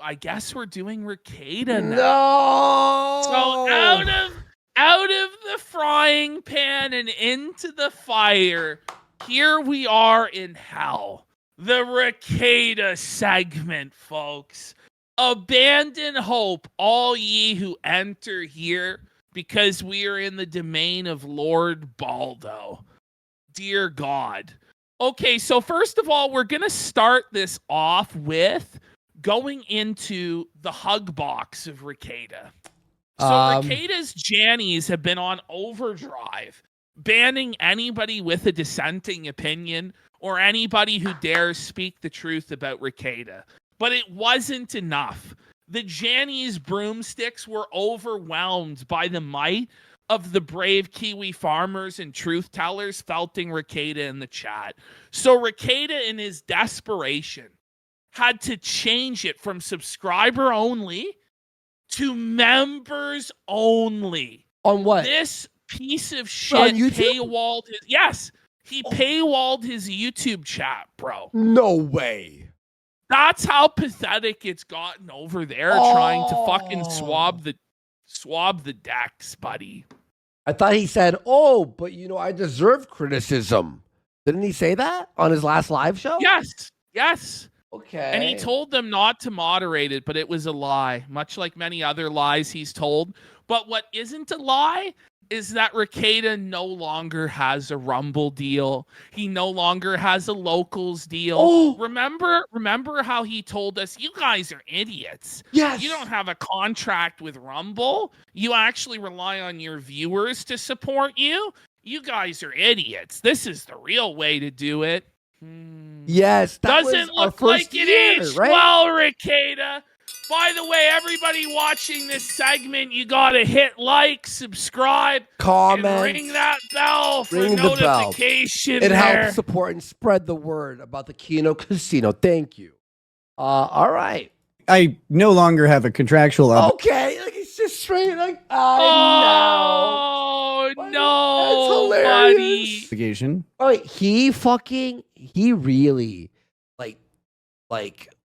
I guess we're doing Rekieta now. No. So out of the frying pan and into the fire, here we are in hell. The Rekieta segment, folks. Abandon hope, all ye who enter here, because we are in the domain of Lord Baldo. Dear God. Okay, so first of all, we're going to start this off with going into the hug box of Rekieta. So Rekieta's Jannies have been on overdrive, banning anybody with a dissenting opinion or anybody who dares speak the truth about Rekieta. But it wasn't enough. The Jannies broomsticks were overwhelmed by the might of the brave Kiwi farmers and truth tellers felting Rekieta in the chat. So Rekieta, in his desperation, had to change it from subscriber only to members only. On what? This piece of shit paywalled his... Yes, he paywalled his YouTube chat, bro. No way. That's how pathetic it's gotten over there, trying to fucking swab the decks, buddy. I thought he said, "Oh, but I deserve criticism." Didn't he say that on his last live show? Yes. Okay. And he told them not to moderate it, but it was a lie, much like many other lies he's told. But what isn't a lie is that Rekieta no longer has a Rumble deal. He no longer has a Locals deal. Oh. Remember how he told us, you guys are idiots. Yes. You don't have a contract with Rumble. You actually rely on your viewers to support you. You guys are idiots. This is the real way to do it. Yes. That doesn't was look like it is. Right? Well, Rekieta. By the way, everybody watching this segment, you gotta hit like, subscribe, comment, and ring that bell for notification. It helps support and spread the word about the Kino Casino. Thank you. All right. I no longer have a contractual Okay, like it's just straight like no, that's hilarious. Obligation. All right, he really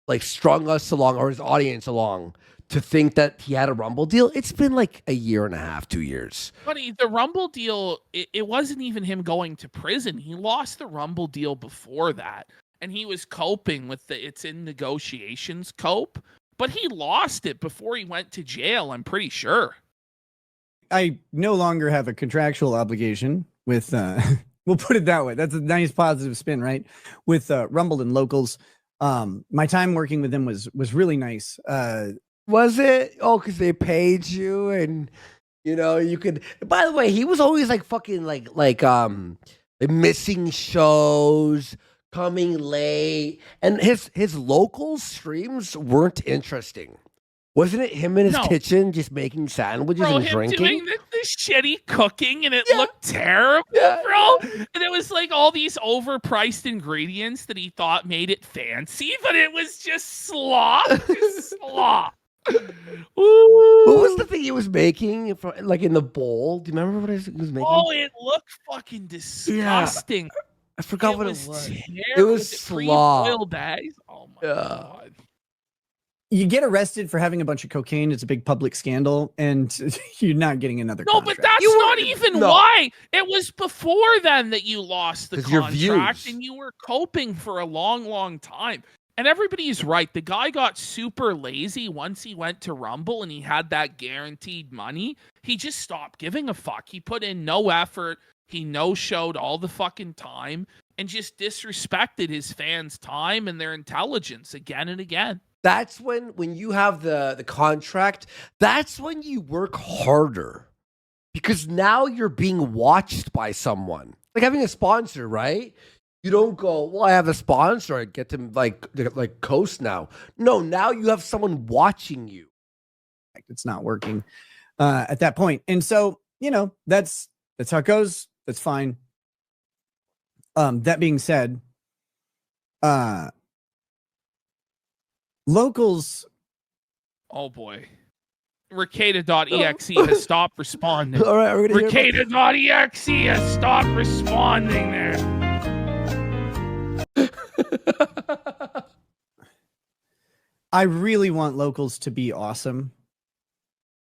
like strung us along, or his audience along, to think that he had a Rumble deal. It's been like a year and a half, 2 years. Buddy, the Rumble deal, it wasn't even him going to prison. He lost the Rumble deal before that. And he was coping with it's in negotiations cope. But he lost it before he went to jail, I'm pretty sure. I no longer have a contractual obligation with, we'll put it that way. That's a nice positive spin, right? With Rumble and Locals. My time working with them was really nice. Was it? Oh, because they paid you, and you could. By the way, he was always like fucking like missing shows, coming late, and his local streams weren't interesting. Wasn't it him in his kitchen just making sandwiches and drinking? Doing the shitty cooking, and it looked terrible, bro. And it was like all these overpriced ingredients that he thought made it fancy, but it was just slop. Slop. What was the thing he was making, like in the bowl? Do you remember what he was making? Oh, it looked fucking disgusting. Yeah. I forgot what it was. Terrible. It was slop. Oh my God. You get arrested for having a bunch of cocaine. It's a big public scandal, and you're not getting another contract. But that's not even why. It was before then that you lost the contract, and you were coping for a long, long time. And everybody's right. The guy got super lazy once he went to Rumble and he had that guaranteed money. He just stopped giving a fuck. He put in no effort. He no-showed all the fucking time and just disrespected his fans' time and their intelligence again and again. That's when you have the contract, that's when you work harder, because now you're being watched by someone. Like having a sponsor, right? You don't go, well, I have a sponsor, I get to like coast now. No, now you have someone watching you. It's not working at that point. And so, that's how it goes. That's fine. That being said, Locals. Oh boy. Rekieta.exe has stopped responding. All right, Rekieta.exe has stopped responding there. I really want locals to be awesome.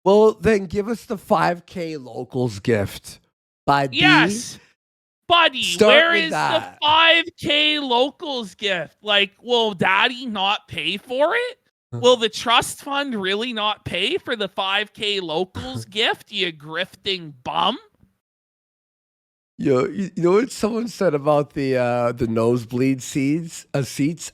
Well, then give us the 5K locals gift. Buddy. Yes. Buddy, Start where with is that. the 5K locals gift? Like, will daddy not pay for it? Will the trust fund really not pay for the 5K locals gift, you grifting bum? Yo, you know what someone said about the nosebleed seats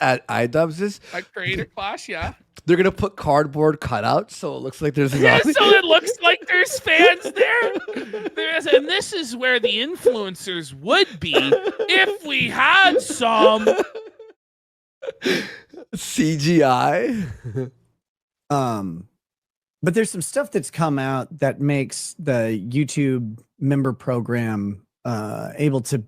at iDubbbz is At creator class, yeah. they're gonna put cardboard cutouts so it looks like there's Yeah, nothing. so it looks like there's fans there. And this is where the influencers would be if we had some. CGI. But there's some stuff that's come out that makes the YouTube member program able to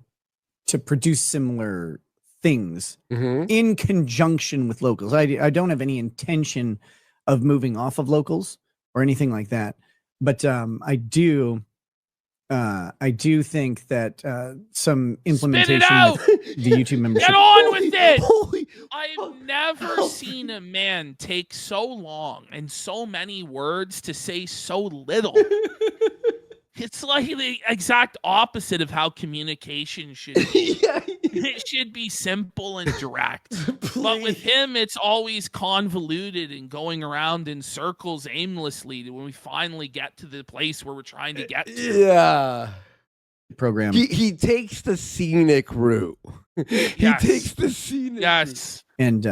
produce similar things in conjunction with locals. I don't have any intention of moving off of locals or anything like that, but I do think that some implementation with the YouTube membership. Get on with it. Holy I've never seen a man take so long and so many words to say so little. It's like the exact opposite of how communication should be. Yeah. It should be simple and direct. But with him, it's always convoluted and going around in circles aimlessly when we finally get to the place where we're trying to get to. Yeah. Program. He takes the scenic route. He Yes. takes the scenic Yes. And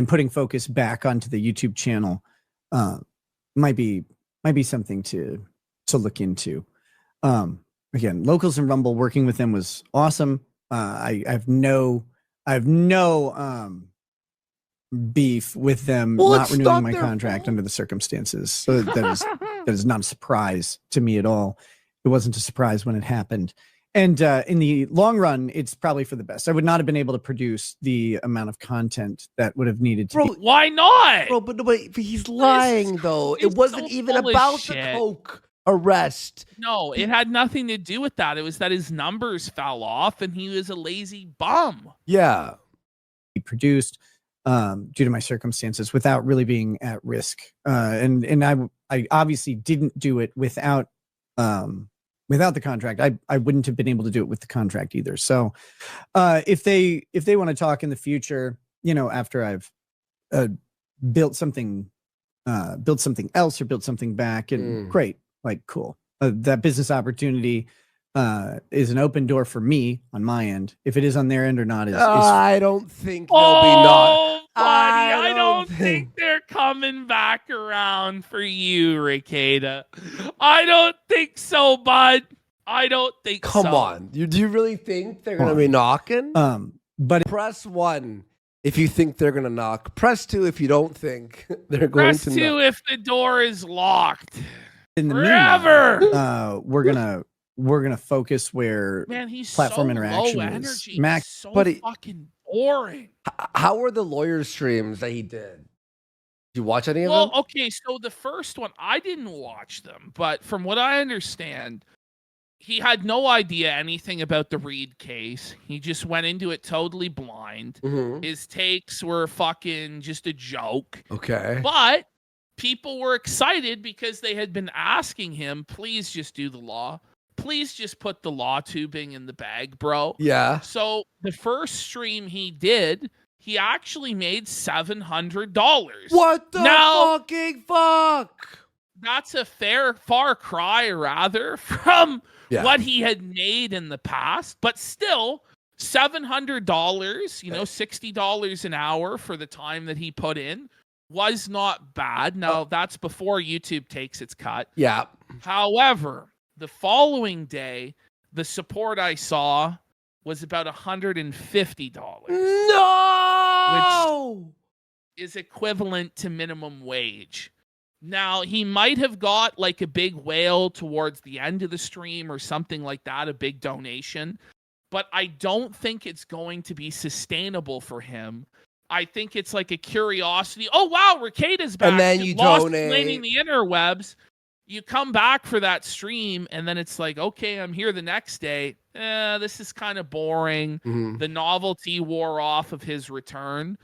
putting focus back onto the YouTube channel might be something to look into. Again, locals and Rumble, working with them was awesome. I have no beef with them not renewing my contract under the circumstances. So that is not a surprise to me at all. It wasn't a surprise when it happened. And in the long run, it's probably for the best. I would not have been able to produce the amount of content that would have needed to be. Why not? Bro, but he's lying though. It wasn't so even full of about the shit. coke arrest. No, it had nothing to do with that. It was that his numbers fell off and he was a lazy bum. Yeah. Produced due to my circumstances without really being at risk. And I obviously didn't do it without the contract. I wouldn't have been able to do it with the contract either. So if they want to talk in the future, after I've built something else or built something back, and great, like cool. That business opportunity is an open door for me on my end. If it is on their end or not is I don't think they'll be not. Buddy, I don't think they're coming back around for you, Rekieta. I don't think so, bud. I don't think so. Come on. Do you really think they're gonna be knocking? But press 1 if you think they're gonna knock. Press 2 if you don't think they're going Press to 2 knock. if the door is locked. in the Forever. meanwhile, we're gonna focus where Man, he's platform so interaction low is energy. max. So but fucking boring. How were the lawyer streams that he did? Did you watch any of them? Well, okay, so the first one, I didn't watch them, but from what I understand, he had no idea anything about the Reed case. He just went into it totally blind. His takes were fucking just a joke. Okay. But people were excited because they had been asking him, please just do the law. Please just put the law tubing in the bag, bro. Yeah. So the first stream he did, he actually made $700. What the fucking fuck? That's a far cry, rather, from Yeah. what he had made in the past. But still, $700, $60 an hour for the time that he put in was not bad. Now, that's before YouTube takes its cut. Yeah. However, the following day, the support I saw was about $150. No! Which is equivalent to minimum wage. Now, he might have got like a big whale towards the end of the stream or something like that, a big donation. But I don't think it's going to be sustainable for him. I think it's like a curiosity. Oh, wow, Rekieta's back. And then you donate. Explaining the interwebs. You come back for that stream, and then it's like, okay, I'm here the next day. This is kind of boring. The novelty wore off of his return.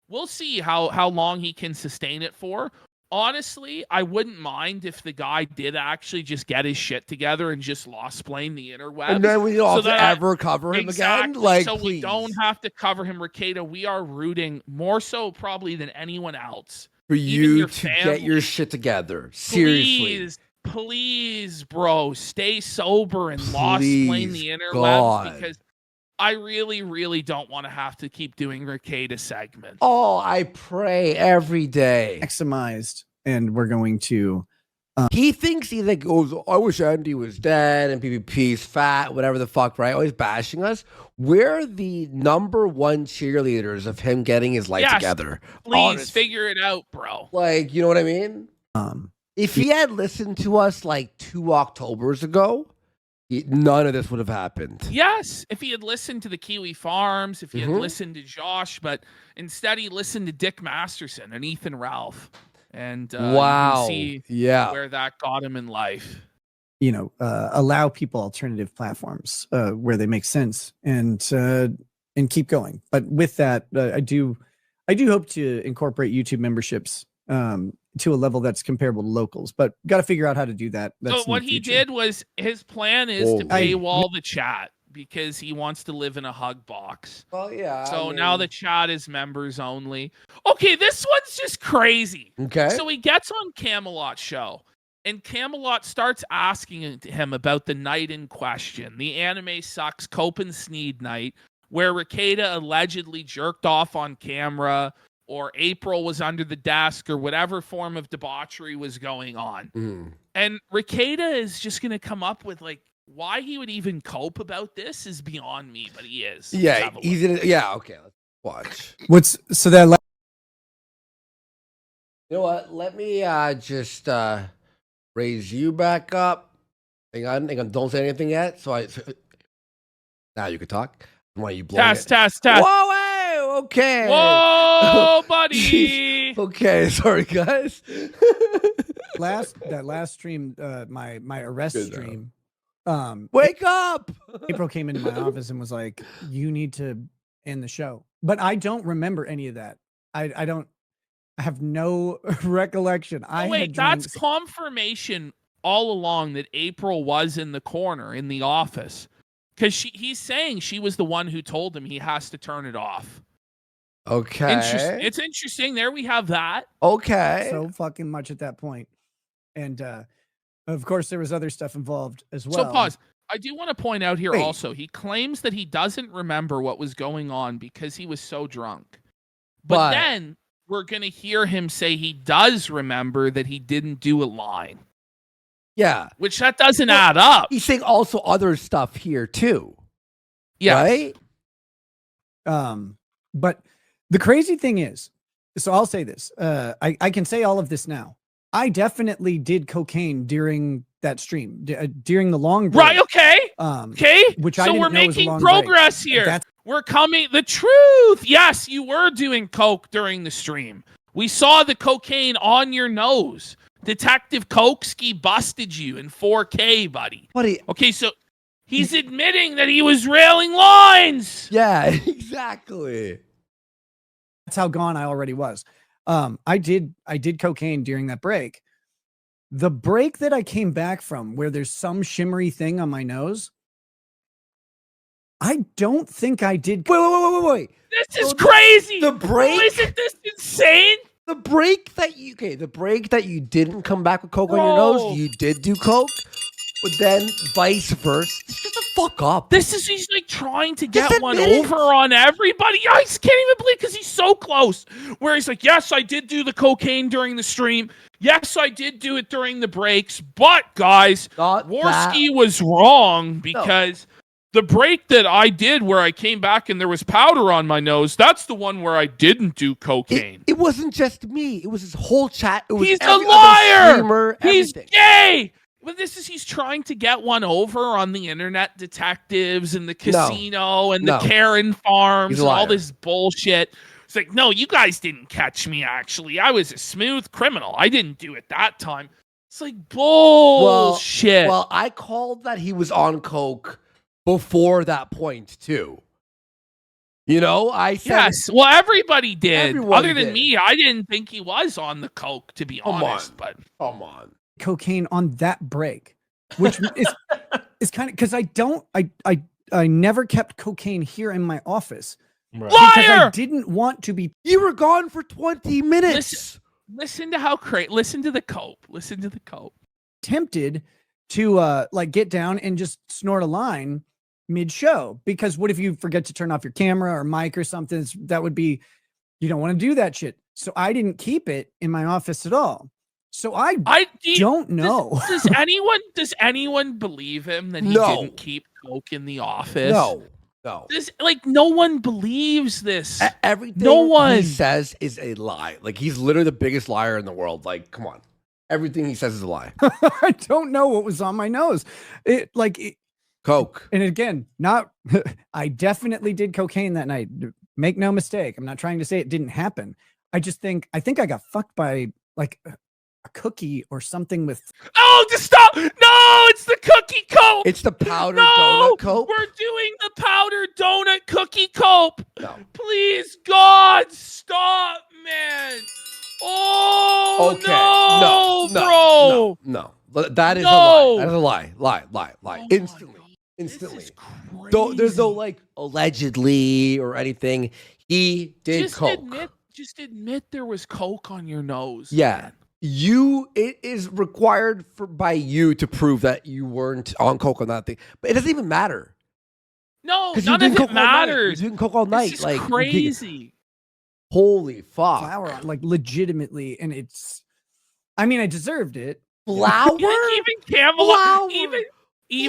we'll see how long he can sustain it for. Honestly, I wouldn't mind if the guy did actually just get his shit together and just lost blame the interwebs. And then we don't have to that ever cover him again. Like, so please. we don't have to cover him, Rekieta. We are rooting more so probably than anyone else for even you your to family. get your shit together. Seriously. Please, bro, stay sober and lost blame the interwebs God. because I really, really don't want to have to keep doing Rekieta segments. Oh, I pray every day. Maximized, and we're going to. He thinks he like goes, I wish Andy was dead and PvP's fat, whatever the fuck, right? Always bashing us. We're the number one cheerleaders of him getting his life together. Please honestly. figure it out, bro. Like, you know what I mean? If he had listened to us like 2 Octobers ago, none of this would have happened. Yes, if he had listened to the Kiwi Farms, if he had listened to Josh, but instead he listened to Dick Masterson and Ethan Ralph. And you can see where that got him in life. You know, allow people alternative platforms where they make sense and keep going. But with that, I do hope to incorporate YouTube memberships to a level that's comparable to locals, but got to figure out how to do that. So what he did was his plan is to paywall the chat because he wants to live in a hug box. Well, yeah. So now the chat is members only. Okay, this one's just crazy. Okay. So he gets on Camelot show, and Camelot starts asking him about the night in question, the Anime Sucks Cope and Sneed night, where Rekieta allegedly jerked off on camera, or April was under the desk, or whatever form of debauchery was going on. And Rekieta is just going to come up with, like, why he would even cope about this is beyond me, but he is. Yeah, he's in it. Yeah, okay, let's watch. You know what? Let me just raise you back up. Hang on. Don't say anything yet. Now you can talk. Why you blowing test. Whoa, hey, okay. Whoa, buddy. Okay, sorry guys. that last stream, my arrest stream. Wake up! April came into my office and was like, "You need to end the show." But I don't remember any of that. I have no recollection. That's confirmation all along that April was in the corner in the office. Because he's saying she was the one who told him he has to turn it off. Okay. It's interesting. There we have that. Okay. So fucking much at that point. And of course, there was other stuff involved as well. So pause. I do want to point out here also, he claims that he doesn't remember what was going on because he was so drunk. But then we're going to hear him say he does remember that he didn't do a line. Yeah. Which that doesn't add up. He's saying also other stuff here too. Yes. Right? But the crazy thing is, so I'll say this. I can say all of this now. I definitely did cocaine during that stream, during the long break. Right, okay. Okay. Which so we're making progress here. We're coming. The truth. Yes, you were doing coke during the stream. We saw the cocaine on your nose. Detective Koksky busted you in 4K, buddy. Okay, so he's admitting that he was railing lines. Yeah, exactly. That's how gone I already was. I did cocaine during that break. The break that I came back from, where there's some shimmery thing on my nose, I don't think I did. Wait. This is crazy. The break. Isn't this insane? The break that you didn't come back with coke on your nose, you did do coke, but then vice versa. Shut the fuck up. He's like trying to get one over on everybody. I just can't even believe because he's so close. Where he's like, yes, I did do the cocaine during the stream. Yes, I did do it during the breaks. But guys, Worski was wrong because the break that I did where I came back and there was powder on my nose, that's the one where I didn't do cocaine. It wasn't just me. It was his whole chat. It was he's a liar. Streamer, he's gay. But he's trying to get one over on the internet detectives and the casino and the Karen farms and all this bullshit. It's like, no, you guys didn't catch me, actually. I was a smooth criminal. I didn't do it that time. It's like bullshit. Well, I called that he was on coke before that point, too. You know, I said, Yes. Well, everybody did. Everyone Other than did. me, I didn't think he was on the coke, to be Come honest. on. But come on. Cocaine on that break, which is kind of because I never kept cocaine here in my office Right. because I liar! didn't want to be You were gone for 20 minutes. Listen to how crazy. Listen to the cope. Listen to the cope. tempted to like get down and just snort a line mid-show, because what if you forget to turn off your camera or mic or something? That would be, you don't want to do that shit. So I didn't keep it in my office at all. So I don't know. Does anyone believe him that he No. didn't keep coke in the office? No. No one believes this. Everything No one he says is a lie. Like, he's literally the biggest liar in the world. Like, come on. Everything he says is a lie. I don't know what was on my nose. Coke. And again, I definitely did cocaine that night. Make no mistake. I'm not trying to say it didn't happen. I think I got fucked by like a cookie or something with. Oh, just stop! No, it's the cookie cope. It's the powdered No, donut coke. we're doing the powdered donut cookie cope. No. Please, God, stop, man. Oh, Okay. no, bro. No. That is a No. lie. That is a lie. Lie. Oh Instantly. my God. Instantly. This is There's no crazy. like allegedly or anything. He did coke. Just admit there was coke on your nose. Yeah. man. It is required by you to prove that you weren't on coke on that thing. But it doesn't even matter. No, 'Cause none you of did it coke all night. matters. You did coke all night. This is like crazy. Holy fuck. flour on, like legitimately, and I mean, I deserved it. Flour? Even Camelot, Flour. even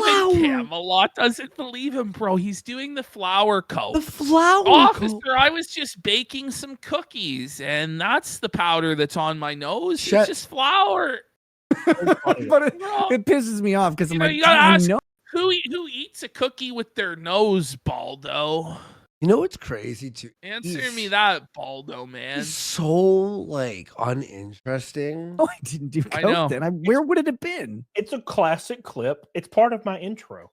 Flour. Camelot doesn't believe him, bro. He's doing the flour coke. The flour. Officer, coke. I was just baking some cookies, and that's the powder that's on my nose. Shut- It's just flour. But Bro, it pisses me off because I'm like, you gotta I ask know. who eats a cookie with their nose, Baldo? You know what's crazy too? Answer me that, Baldo, man. He's so like uninteresting. Oh, I didn't do I coke know. then. Where would it have been? It's a classic clip. It's part of my intro.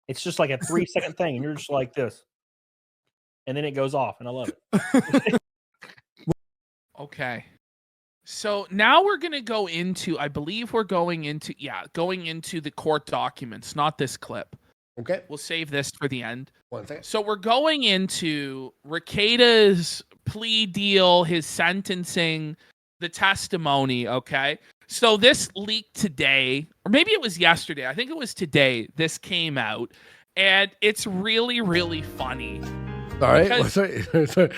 It's just like a 3-second thing, and you're just like this. And then it goes off, and I love it. Okay. So now we're going to go into, I believe we're going into the court documents, not this clip. Okay. We'll save this for the end. 1 second. So we're going into Rekieta's plea deal, his sentencing, the testimony, okay? So this leaked today, or maybe it was yesterday. I think it was today. This came out, and it's really, really funny. All right. Because Sorry.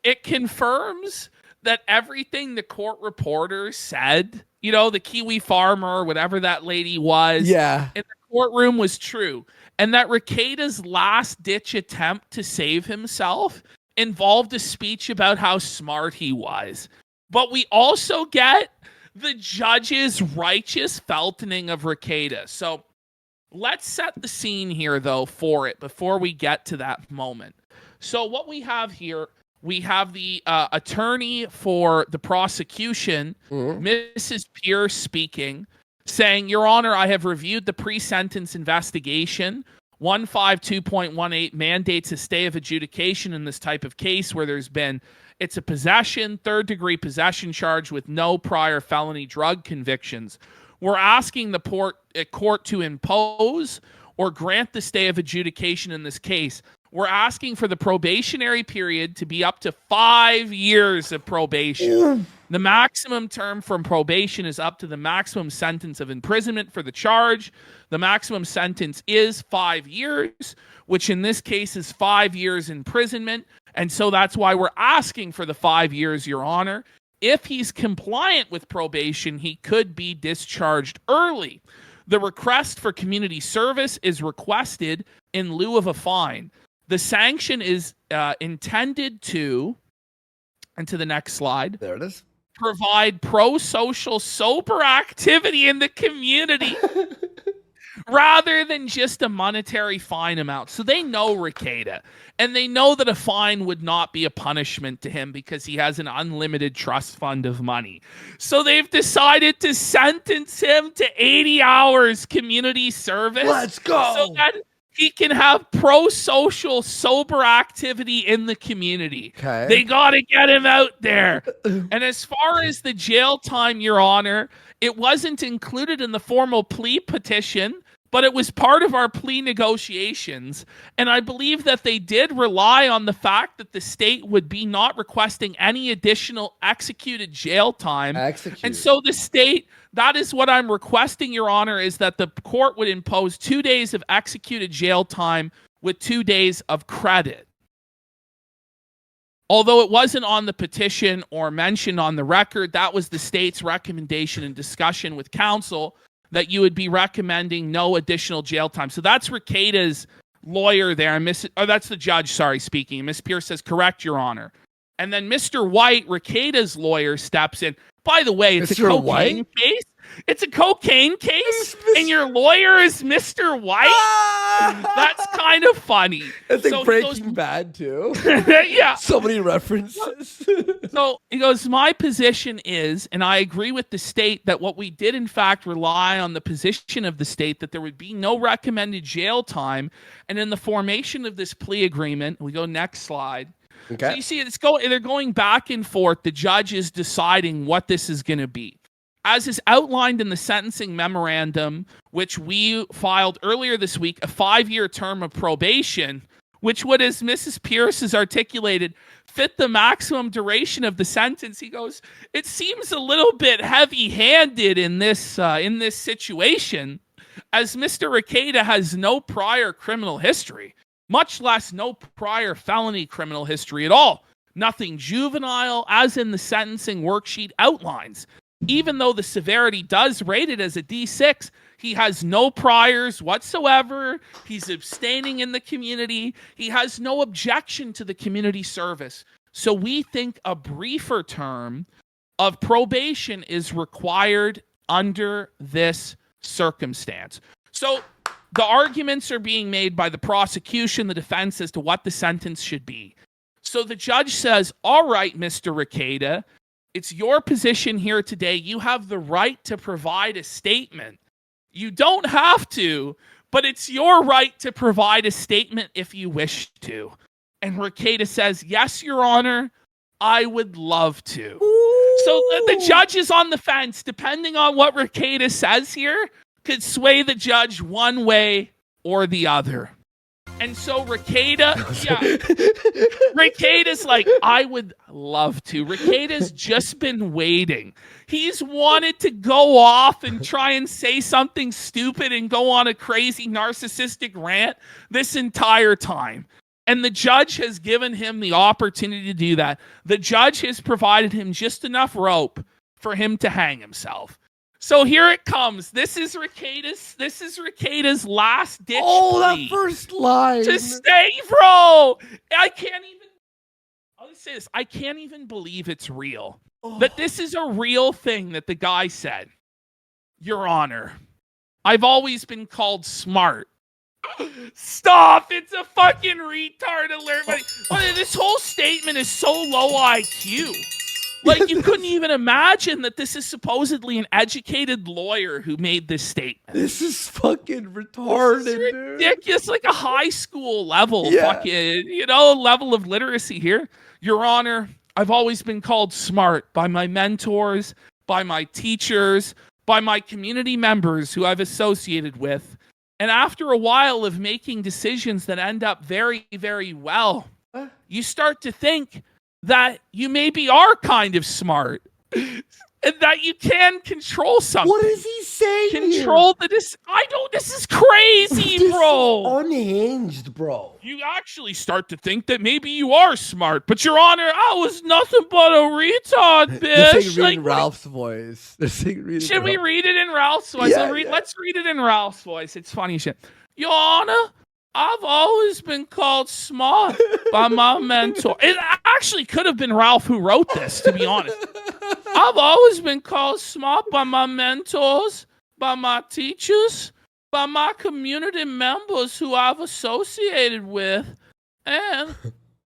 It confirms that everything the court reporters said, you know, the Kiwi farmer, whatever that lady was, Yeah. in the courtroom was true. And that Rekieta's last ditch attempt to save himself involved a speech about how smart he was. But we also get the judge's righteous feltoning of Rekieta. So let's set the scene here, though, for it before we get to that moment. So what we have here, we have the attorney for the prosecution, Mrs. Pierce, speaking, saying, "Your Honor, I have reviewed the pre-sentence investigation. 152.18 mandates a stay of adjudication in this type of case where it's a possession, third-degree possession charge with no prior felony drug convictions. We're asking the court to impose or grant the stay of adjudication in this case. We're asking for the probationary period to be up to 5 years of probation. The maximum term from probation is up to the maximum sentence of imprisonment for the charge. The maximum sentence is 5 years, which in this case is 5 years imprisonment. And so that's why we're asking for the 5 years, Your Honor. If he's compliant with probation, he could be discharged early. The request for community service is requested in lieu of a fine. The sanction is intended to," and to the next slide, There it is. "provide pro-social sober activity in the community rather than just a monetary fine amount." So they know Rekieta, and they know that a fine would not be a punishment to him because he has an unlimited trust fund of money. So they've decided to sentence him to 80 hours community service. Let's go. he can have pro-social, sober activity in the community. Okay. They got to get him out there. And as far as the jail time, Your Honor, it wasn't included in the formal plea petition, but it was part of our plea negotiations. And I believe that they did rely on the fact that the state would be not requesting any additional executed jail time. And so the state, that is what I'm requesting, Your Honor, is that the court would impose 2 days of executed jail time with 2 days of credit. Although it wasn't on the petition or mentioned on the record, that was the state's recommendation and discussion with counsel, that you would be recommending no additional jail time. So that's Rekieta's lawyer there. That's the judge, sorry, speaking. Miss Pierce says, correct, Your Honor. And then Mr. White, Rekieta's lawyer, steps in. By the way, it's Mr. a cocaine case. It's a cocaine case, and your lawyer is Mr. White? That's kind of funny. It's like Breaking Bad, too. Yeah. So many references. So he goes, my position is, and I agree with the state, that what we did, in fact, rely on the position of the state that there would be no recommended jail time. And in the formation of this plea agreement, we go next slide. Okay. So you see, they're going back and forth. The judge is deciding what this is going to be. As is outlined in the sentencing memorandum, which we filed earlier this week, a 5-year term of probation, which would, as Mrs. Pierce has articulated, fit the maximum duration of the sentence. He goes, it seems a little bit heavy-handed in this situation, as Mr. Rekieta has no prior criminal history, much less no prior felony criminal history at all. Nothing juvenile, as in the sentencing worksheet outlines. Even though the severity does rate it as a D6, he has no priors whatsoever. He's abstaining in the community. He has no objection to the community service. So we think a briefer term of probation is required under this circumstance. So the arguments are being made by the prosecution, the defense, as to what the sentence should be. So the judge says, all right, Mr. Rekieta, it's your position here today. You have the right to provide a statement. You don't have to, but it's your right to provide a statement if you wish to. And Rekieta says, yes, Your Honor, I would love to. Ooh. So the judge is on the fence. Depending on what Rekieta says here, could sway the judge one way or the other. And so Rekieta's like, I would love to. Rekieta's just been waiting. He's wanted to go off and try and say something stupid and go on a crazy narcissistic rant this entire time. And the judge has given him the opportunity to do that. The judge has provided him just enough rope for him to hang himself. So here it comes. This is Rekieta's last ditch. Oh, that first line. To stay, bro. I'll just say this. I can't even believe it's real. Oh. That this is a real thing that the guy said. Your Honor, I've always been called smart. Stop! It's a fucking retard alert. This whole statement is so low IQ. Like, you couldn't even imagine that this is supposedly an educated lawyer who made this statement. This is fucking retarded, this is ridiculous. Dude. Like a high school level, level of literacy here. Your Honor, I've always been called smart by my mentors, by my teachers, by my community members who I've associated with. And after a while of making decisions that end up very, very well, you start to think that you maybe are kind of smart and that you can control something. What is he saying? This is crazy, bro. Is unhinged, bro. You actually start to think that maybe you are smart, but Your Honor, I was nothing but a retard, bitch. They're saying read in Ralph's voice. Should we read it in Ralph's voice? Yeah, Let's read it in Ralph's voice. It's funny shit. Your Honor, I've always been called smart by my mentor. It actually could have been Ralph who wrote this, to be honest. I've always been called smart by my mentors, by my teachers, by my community members who I've associated with. And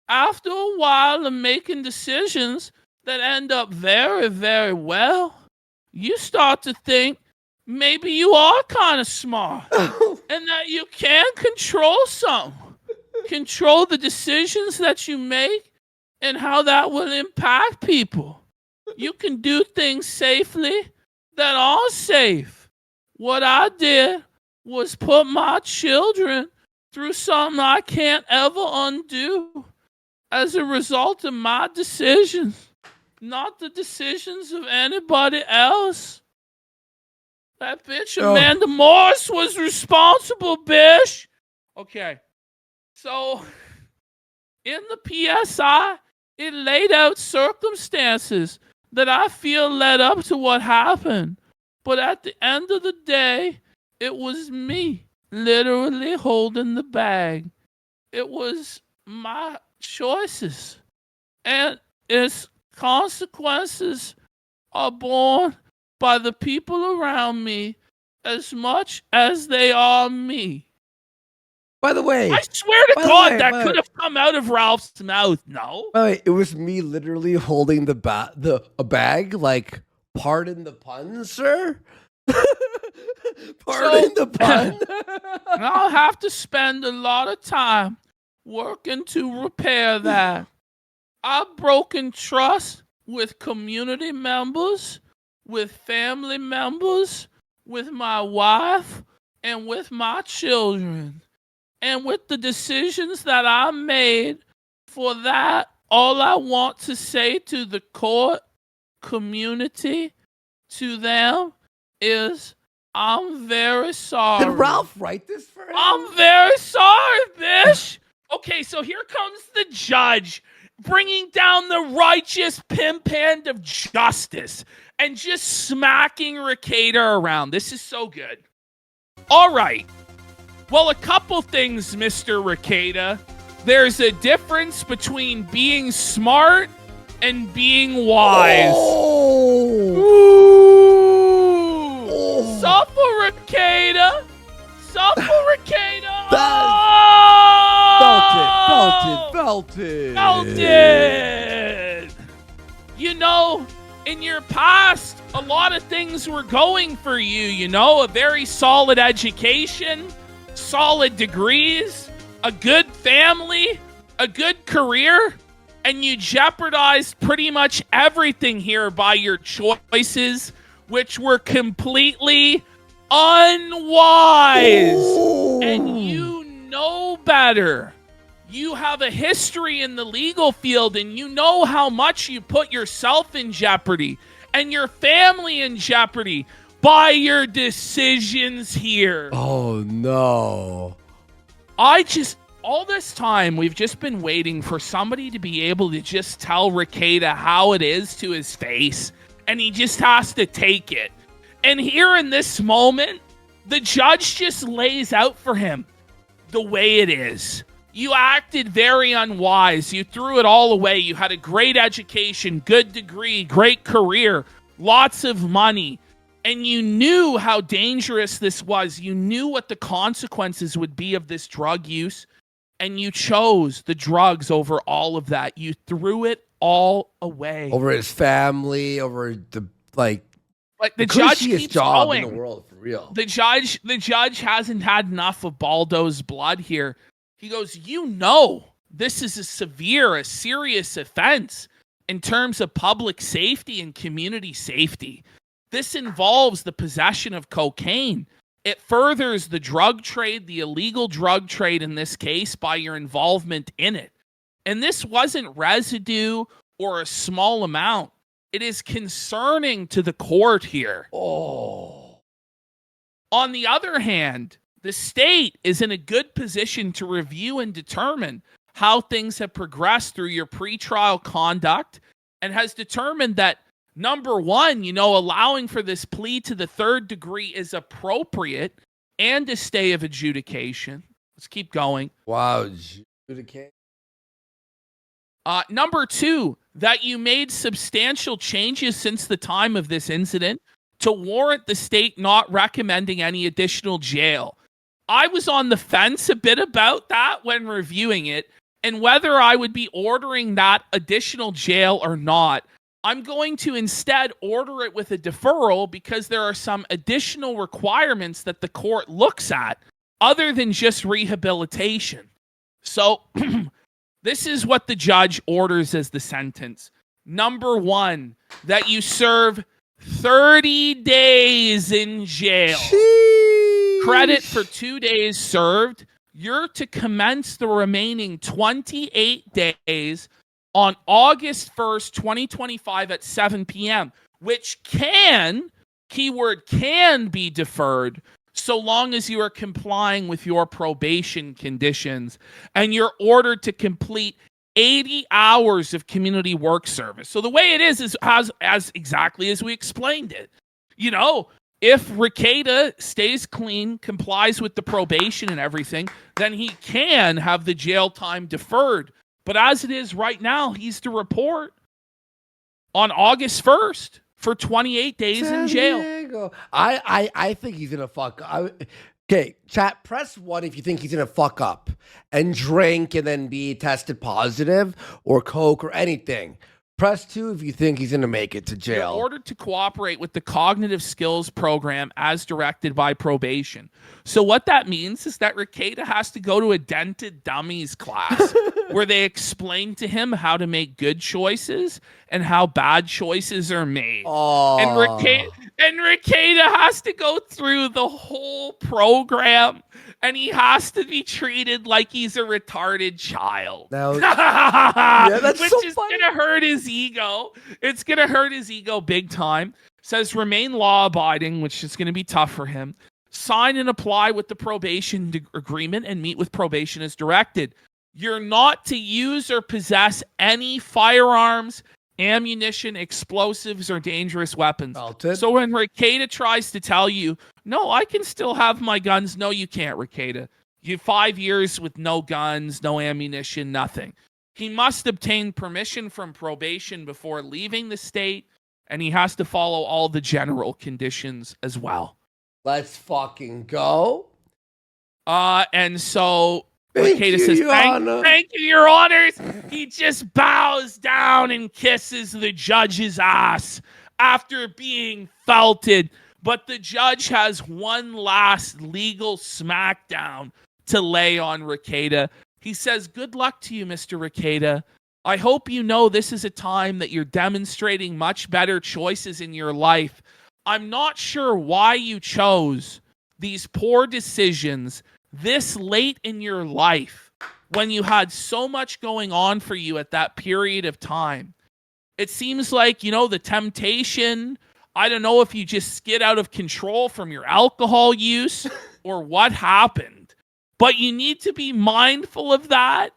after a while of making decisions that end up very, very well, you start to think maybe you are kind of smart and that you can control some. Control the decisions that you make and how that will impact people. You can do things safely that are safe. What I did was put my children through something I can't ever undo as a result of my decisions, not the decisions of anybody else. That bitch Amanda Morse was responsible, bitch. Okay. So, in the PSI, it laid out circumstances that I feel led up to what happened. But at the end of the day, it was me literally holding the bag. It was my choices. And its consequences are borne by the people around me as much as they are me. By the way, I swear to God, that could have come out of Ralph's mouth. No. by the way, it was me literally holding a bag, like, pardon the pun, sir? Pardon the pun? I'll have to spend a lot of time working to repair that. I've broken trust with community members, with family members, with my wife, and with my children. And with the decisions that I made for that, all I want to say to the court, community, to them is, I'm very sorry. Did Ralph write this for him? I'm very sorry, bitch. Okay, so here comes the judge bringing down the righteous pimp hand of justice and just smacking Rekieta around. This is so good. All right. Well, a couple things, Mr. Rekieta. There's a difference between being smart and being wise. Ooh. Suffer, Rekieta. Suffer, Rekieta. Felt it. You know, in your past, a lot of things were going for you, you know, a very solid education, solid degrees, a good family, a good career, and you jeopardized pretty much everything here by your choices, which were completely unwise. And you know better. You have a history in the legal field, and you know how much you put yourself in jeopardy and your family in jeopardy by your decisions here. Oh, no. All this time, we've just been waiting for somebody to be able to just tell Rekieta how it is to his face, and he just has to take it. And here in this moment, the judge just lays out for him the way it is. You acted very unwise. You threw it all away. You had a great education, good degree, great career, lots of money. And you knew how dangerous this was. You knew what the consequences would be of this drug use. And you chose the drugs over all of that. You threw it all away. Over his family, over the, like the judge keeps job going. In the world, for real. The judge hasn't had enough of Baldo's blood here. He goes, you know, this is a serious offense in terms of public safety and community safety. This involves the possession of cocaine. It furthers the drug trade, the illegal drug trade in this case, by your involvement in it. And this wasn't residue or a small amount. It is concerning to the court here. Oh. On the other hand, the state is in a good position to review and determine how things have progressed through your pretrial conduct, and has determined that, number one, you know, allowing for this plea to the third degree is appropriate, and a stay of adjudication. Let's keep going. Wow, adjudication. Number two, that you made substantial changes since the time of this incident to warrant the state not recommending any additional jail. I was on the fence a bit about that when reviewing it, and whether I would be ordering that additional jail or not. I'm going to instead order it with a deferral because there are some additional requirements that the court looks at other than just rehabilitation. So this is what the judge orders as the sentence. Number 1, that you serve 30 days in jail. Sheesh. Credit for 2 days served. You're to commence the remaining 28 days on August 1st, 2025 at 7 p.m., which can, keyword can, be deferred so long as you are complying with your probation conditions and you're ordered to complete 80 hours of community work service. So the way it is as exactly as we explained it. You know, if Rekieta stays clean, complies with the probation and everything, then he can have the jail time deferred. But as it is right now, he's to report on August 1st for 28 days in jail. Diego. I think he's gonna fuck. Okay, chat, press 1 if you think he's gonna fuck up and drink and then be tested positive or coke or anything. Press 2 if you think he's gonna make it to jail. You're ordered to cooperate with the cognitive skills program as directed by probation. So what that means is that Rekieta has to go to a dented dummies class where they explain to him how to make good choices and how bad choices are made. Oh. And Rekieta has to go through the whole program, and he has to be treated like he's a retarded child. Now, yeah, that's which so is funny. gonna hurt his ego. It's gonna hurt his ego big time. Says remain law abiding, which is gonna be tough for him. Sign and apply with the probation agreement and meet with probation as directed. You're not to use or possess any firearms, ammunition, explosives, or dangerous weapons. Melted. So when Rekieta tries to tell you, no, I can still have my guns. No, you can't, Rekieta. You 5 years with no guns, no ammunition, nothing. He must obtain permission from probation before leaving the state, and he has to follow all the general conditions as well. Let's fucking go. And so Thank Rekieta you, says, Your Honor." thank you, Your Honors. He just bows down and kisses the judge's ass after being felted. But the judge has one last legal smackdown to lay on Rekieta. He says, good luck to you, Mr. Rekieta. I hope you know this is a time that you're demonstrating much better choices in your life. I'm not sure why you chose these poor decisions this late in your life when you had so much going on for you at that period of time. It seems like, you know, the temptation, I don't know if you just skid out of control from your alcohol use or what happened, but you need to be mindful of that,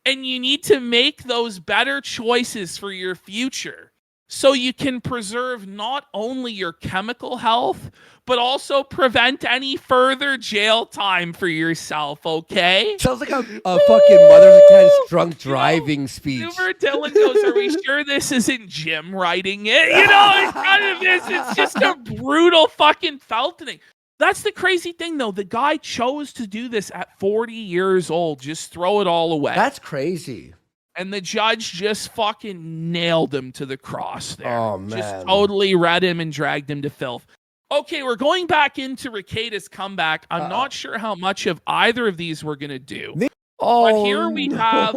and you need to make those better choices for your future so you can preserve not only your chemical health, but also prevent any further jail time for yourself, okay? Sounds like a fucking mother against drunk driving speech. Super Dylan goes, are we sure this isn't Jim writing it? You know, it kind of is. It's just a brutal fucking feltoning. That's the crazy thing, though. The guy chose to do this at 40 years old. Just throw it all away. That's crazy. And the judge just fucking nailed him to the cross there. Oh, man. Just totally read him and dragged him to filth. Okay, we're going back into Rekieta's comeback. I'm not sure how much of either of these we're going to do. But here we have,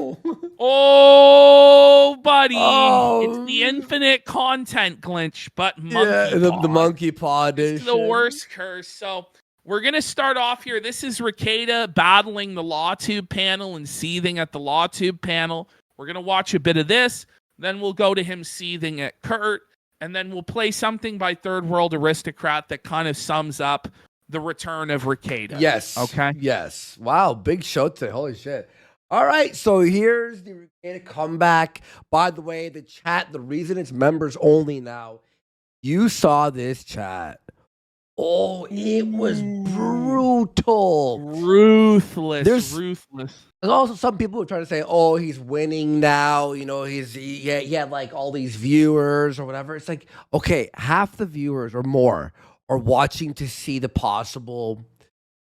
oh, buddy, it's the infinite content glitch, but monkey the monkey paw edition. It's the worst curse. So we're going to start off here. This is Rekieta battling the LawTube panel and seething at the LawTube panel. We're going to watch a bit of this. Then we'll go to him seething at Kurt. And then we'll play something by Third World Aristocrat that kind of sums up the return of Rekieta. Yes. Okay. Yes. Wow. Big show today. Holy shit. All right. So here's the Rekieta comeback. By the way, the chat, the reason it's members only now, you saw this chat. Oh, it was brutal. Ruthless. Ruthless. There's also some people who are trying to say, oh, he's winning now. You know, he had like all these viewers or whatever. It's like, okay, half the viewers or more are watching to see the possible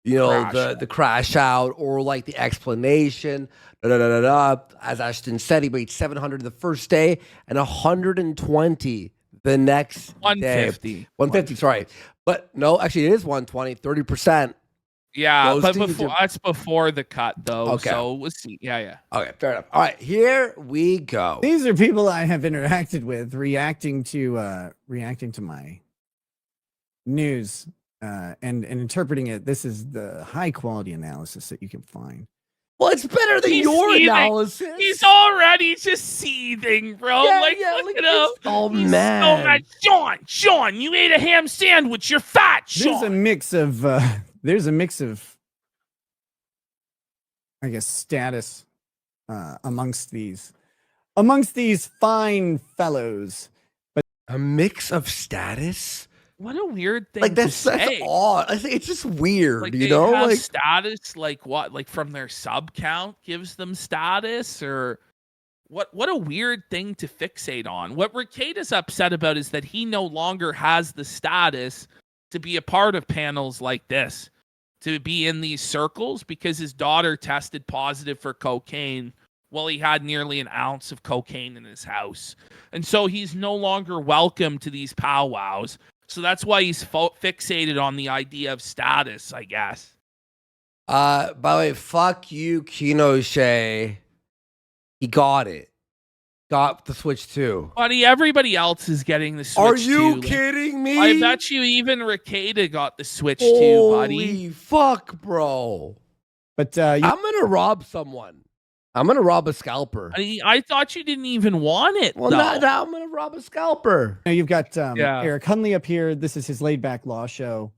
you know, Crash the crash out or like the explanation. Da, da, da, da, da. As Ashton said, he made 700 the first day and 120 the next day. 150. 150, sorry. But no, actually, it is 120, 30%. Yeah, Goes but to before Egypt. that's before the cut, though. Okay. So we'll see. Yeah. Okay, fair enough. All right, here we go. These are people I have interacted with, reacting to my news and interpreting it. This is the high quality analysis that you can find. Well, it's better than He's your seething. analysis. He's already just seething, bro. Yeah, like, yeah, look like at this- him. oh, He's man. so mad. Sean, you ate a ham sandwich. You're fat, There's a Sean. mix of I guess status amongst these fine fellows. A mix of status? What a weird thing Like to that's say. odd. I think it's just weird, Like you they know? have Like status, like what? Like from their sub count gives them status, or what? What a weird thing to fixate on. What Rekieta's upset about is that he no longer has the status to be a part of panels like this, to be in these circles, because his daughter tested positive for cocaine while he had nearly an ounce of cocaine in his house, and so he's no longer welcome to these powwows. So that's why he's fixated on the idea of status, I guess. by the way, fuck you, Kino Shay. He got it. Got the Switch too. Buddy, everybody else is getting the Switch Are you too. Like, kidding me? I bet you even Rekieta got the Switch too, buddy. Holy fuck, bro. But I'm gonna rob someone. I'm gonna rob a scalper. I thought you didn't even want it, Well, though. now I'm gonna rob a scalper. you've got Yeah. Eric Hunley up here. This is his laid back law show.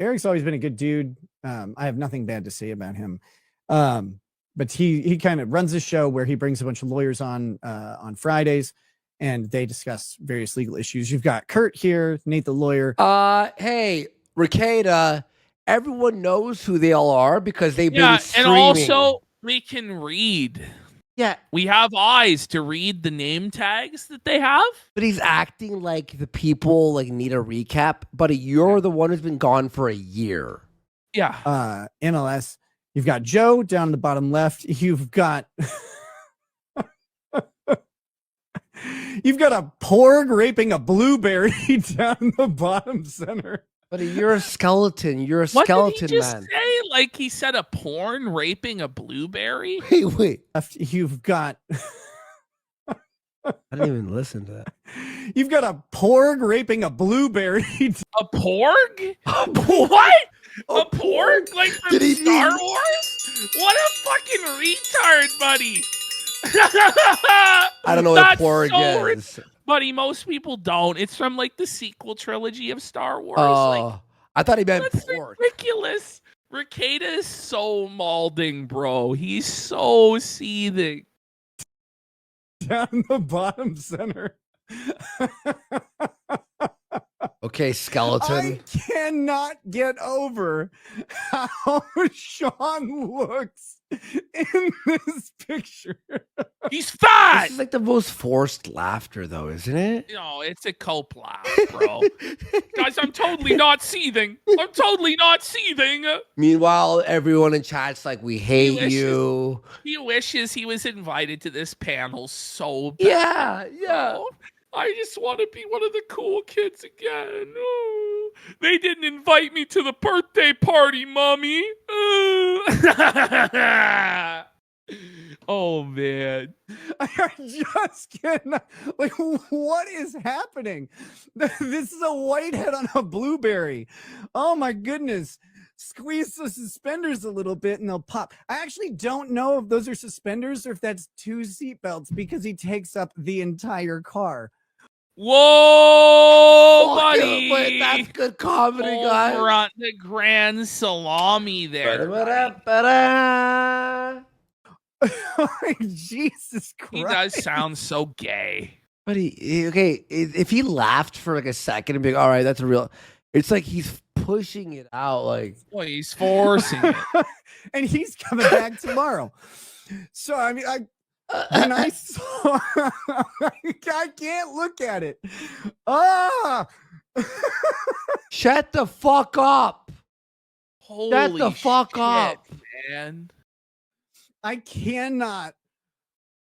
Eric's always been a good dude. I have nothing bad to say about him. But he kind of runs a show where he brings a bunch of lawyers on Fridays, and they discuss various legal issues. You've got Kurt here, Nate the lawyer. Hey, Rekieta, everyone knows who they all are because they've been and streaming. also we can read. Yeah, We have eyes to read the name tags that they have. but he's acting like the people like need a recap. But you're the one who's been gone for a year. Yeah. MLS. You've got Joe down the bottom left. You've got you've got a porg raping a blueberry down the bottom center. But you're a skeleton. You're a What skeleton did he just man. say? Like he said a porn raping a blueberry? Wait. You've got I didn't even listen to that. you've got a porg raping a blueberry. A porg? What? A porg? Like from Did he Star mean- Wars? What a fucking retard, buddy. I don't know what That's a porg so is. Buddy, most people don't. It's from like the sequel trilogy of Star Wars. Oh, Like, I thought he meant that's pork. ridiculous. Rekieta is so malding, bro. He's so seething. Down the bottom center. Okay, skeleton. I cannot get over how Sean looks in this picture. He's fat. This is like the most forced laughter, though, isn't it? No, it's a cope laugh, bro. Guys, I'm totally not seething. I'm totally not seething. Meanwhile, everyone in chat's like, "We hate wishes- you." He wishes he was invited to this panel so bad. Yeah. bro. I just want to be one of the cool kids again. Oh, they didn't invite me to the birthday party, mommy. Oh, man. I just cannot. Like, what is happening? This is a whitehead on a blueberry. Oh my goodness. Squeeze the suspenders a little bit and they'll pop. I actually don't know if those are suspenders or if that's two seatbelts because he takes up the entire car. Whoa, Fuck you, buddy. but that's good comedy, guys. Over on the grand salami there. Ba-da-ba-da-ba-da. Jesus Christ. He does sound so gay. But okay, if he laughed for like a second and be like, "All right, that's a real," it's like he's pushing it out. Like, Boy, he's forcing it. And he's coming back tomorrow. So, I mean, when I saw, I can't look at it. Ah, shut the fuck up. Holy the fuck shit, up. man. I cannot.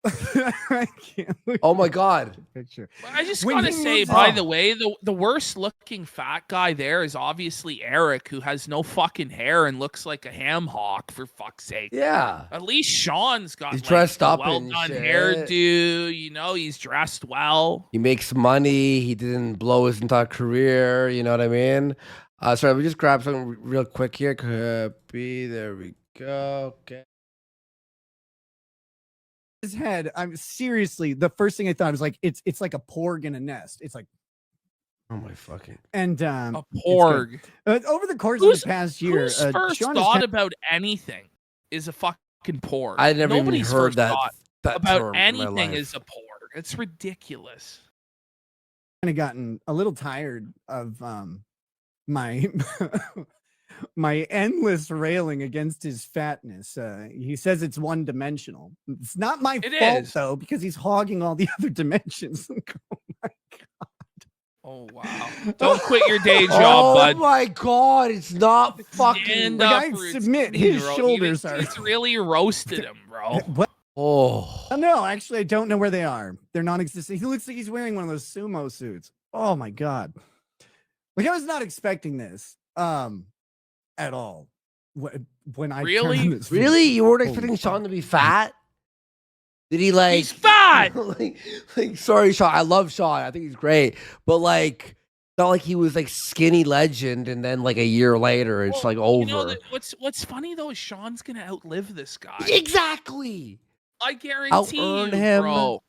I can't look Oh my at God. the picture. I just When gotta he say, moves by up- the way, the worst looking fat guy there is obviously Eric, who has no fucking hair and looks like a ham hock, for fuck's sake. Yeah. At least Sean's got He's like, dressed a up well and done shit. hairdo. You know, he's dressed well. He makes money. He didn't blow his entire career. You know what I mean? Sorry, let me just grab something real quick here. Copy. There we go. Okay. His head. I'm seriously. The first thing I thought was like it's like a porg in a nest. It's like Oh my fucking. and A it's good. porg. Over the course Who's- of the past year, Whose first Sean has thought kind about anything is a fucking porg? I never Nobody's even heard first that thought that about term in my anything life. is a porg. It's ridiculous. of gotten a little tired of my my endless railing against his fatness. He says it's one dimensional. It's not my It fault is. though, because he's hogging all the other dimensions. Oh my Oh wow! Don't quit your day job, Oh bud. my God! It's not fucking. Stand Like, up I for its submit king, his bro. shoulders You are- just really roasted him, bro. What? Oh. No, actually, I don't know where they are. They're non-existent. He looks like he's wearing one of those sumo suits. Oh my God! Like I was not expecting this at all. When I turned Really? on this video. Really? You weren't Holy expecting Sean fuck. to be fat? Did he like? He's fat. like, sorry, Sean. I love Sean. I think he's great, but like, not like he was like skinny legend, and then like a year later, it's like over. You know, what's funny though is Sean's gonna outlive this guy. Exactly. I guarantee Out-earn you, him. bro.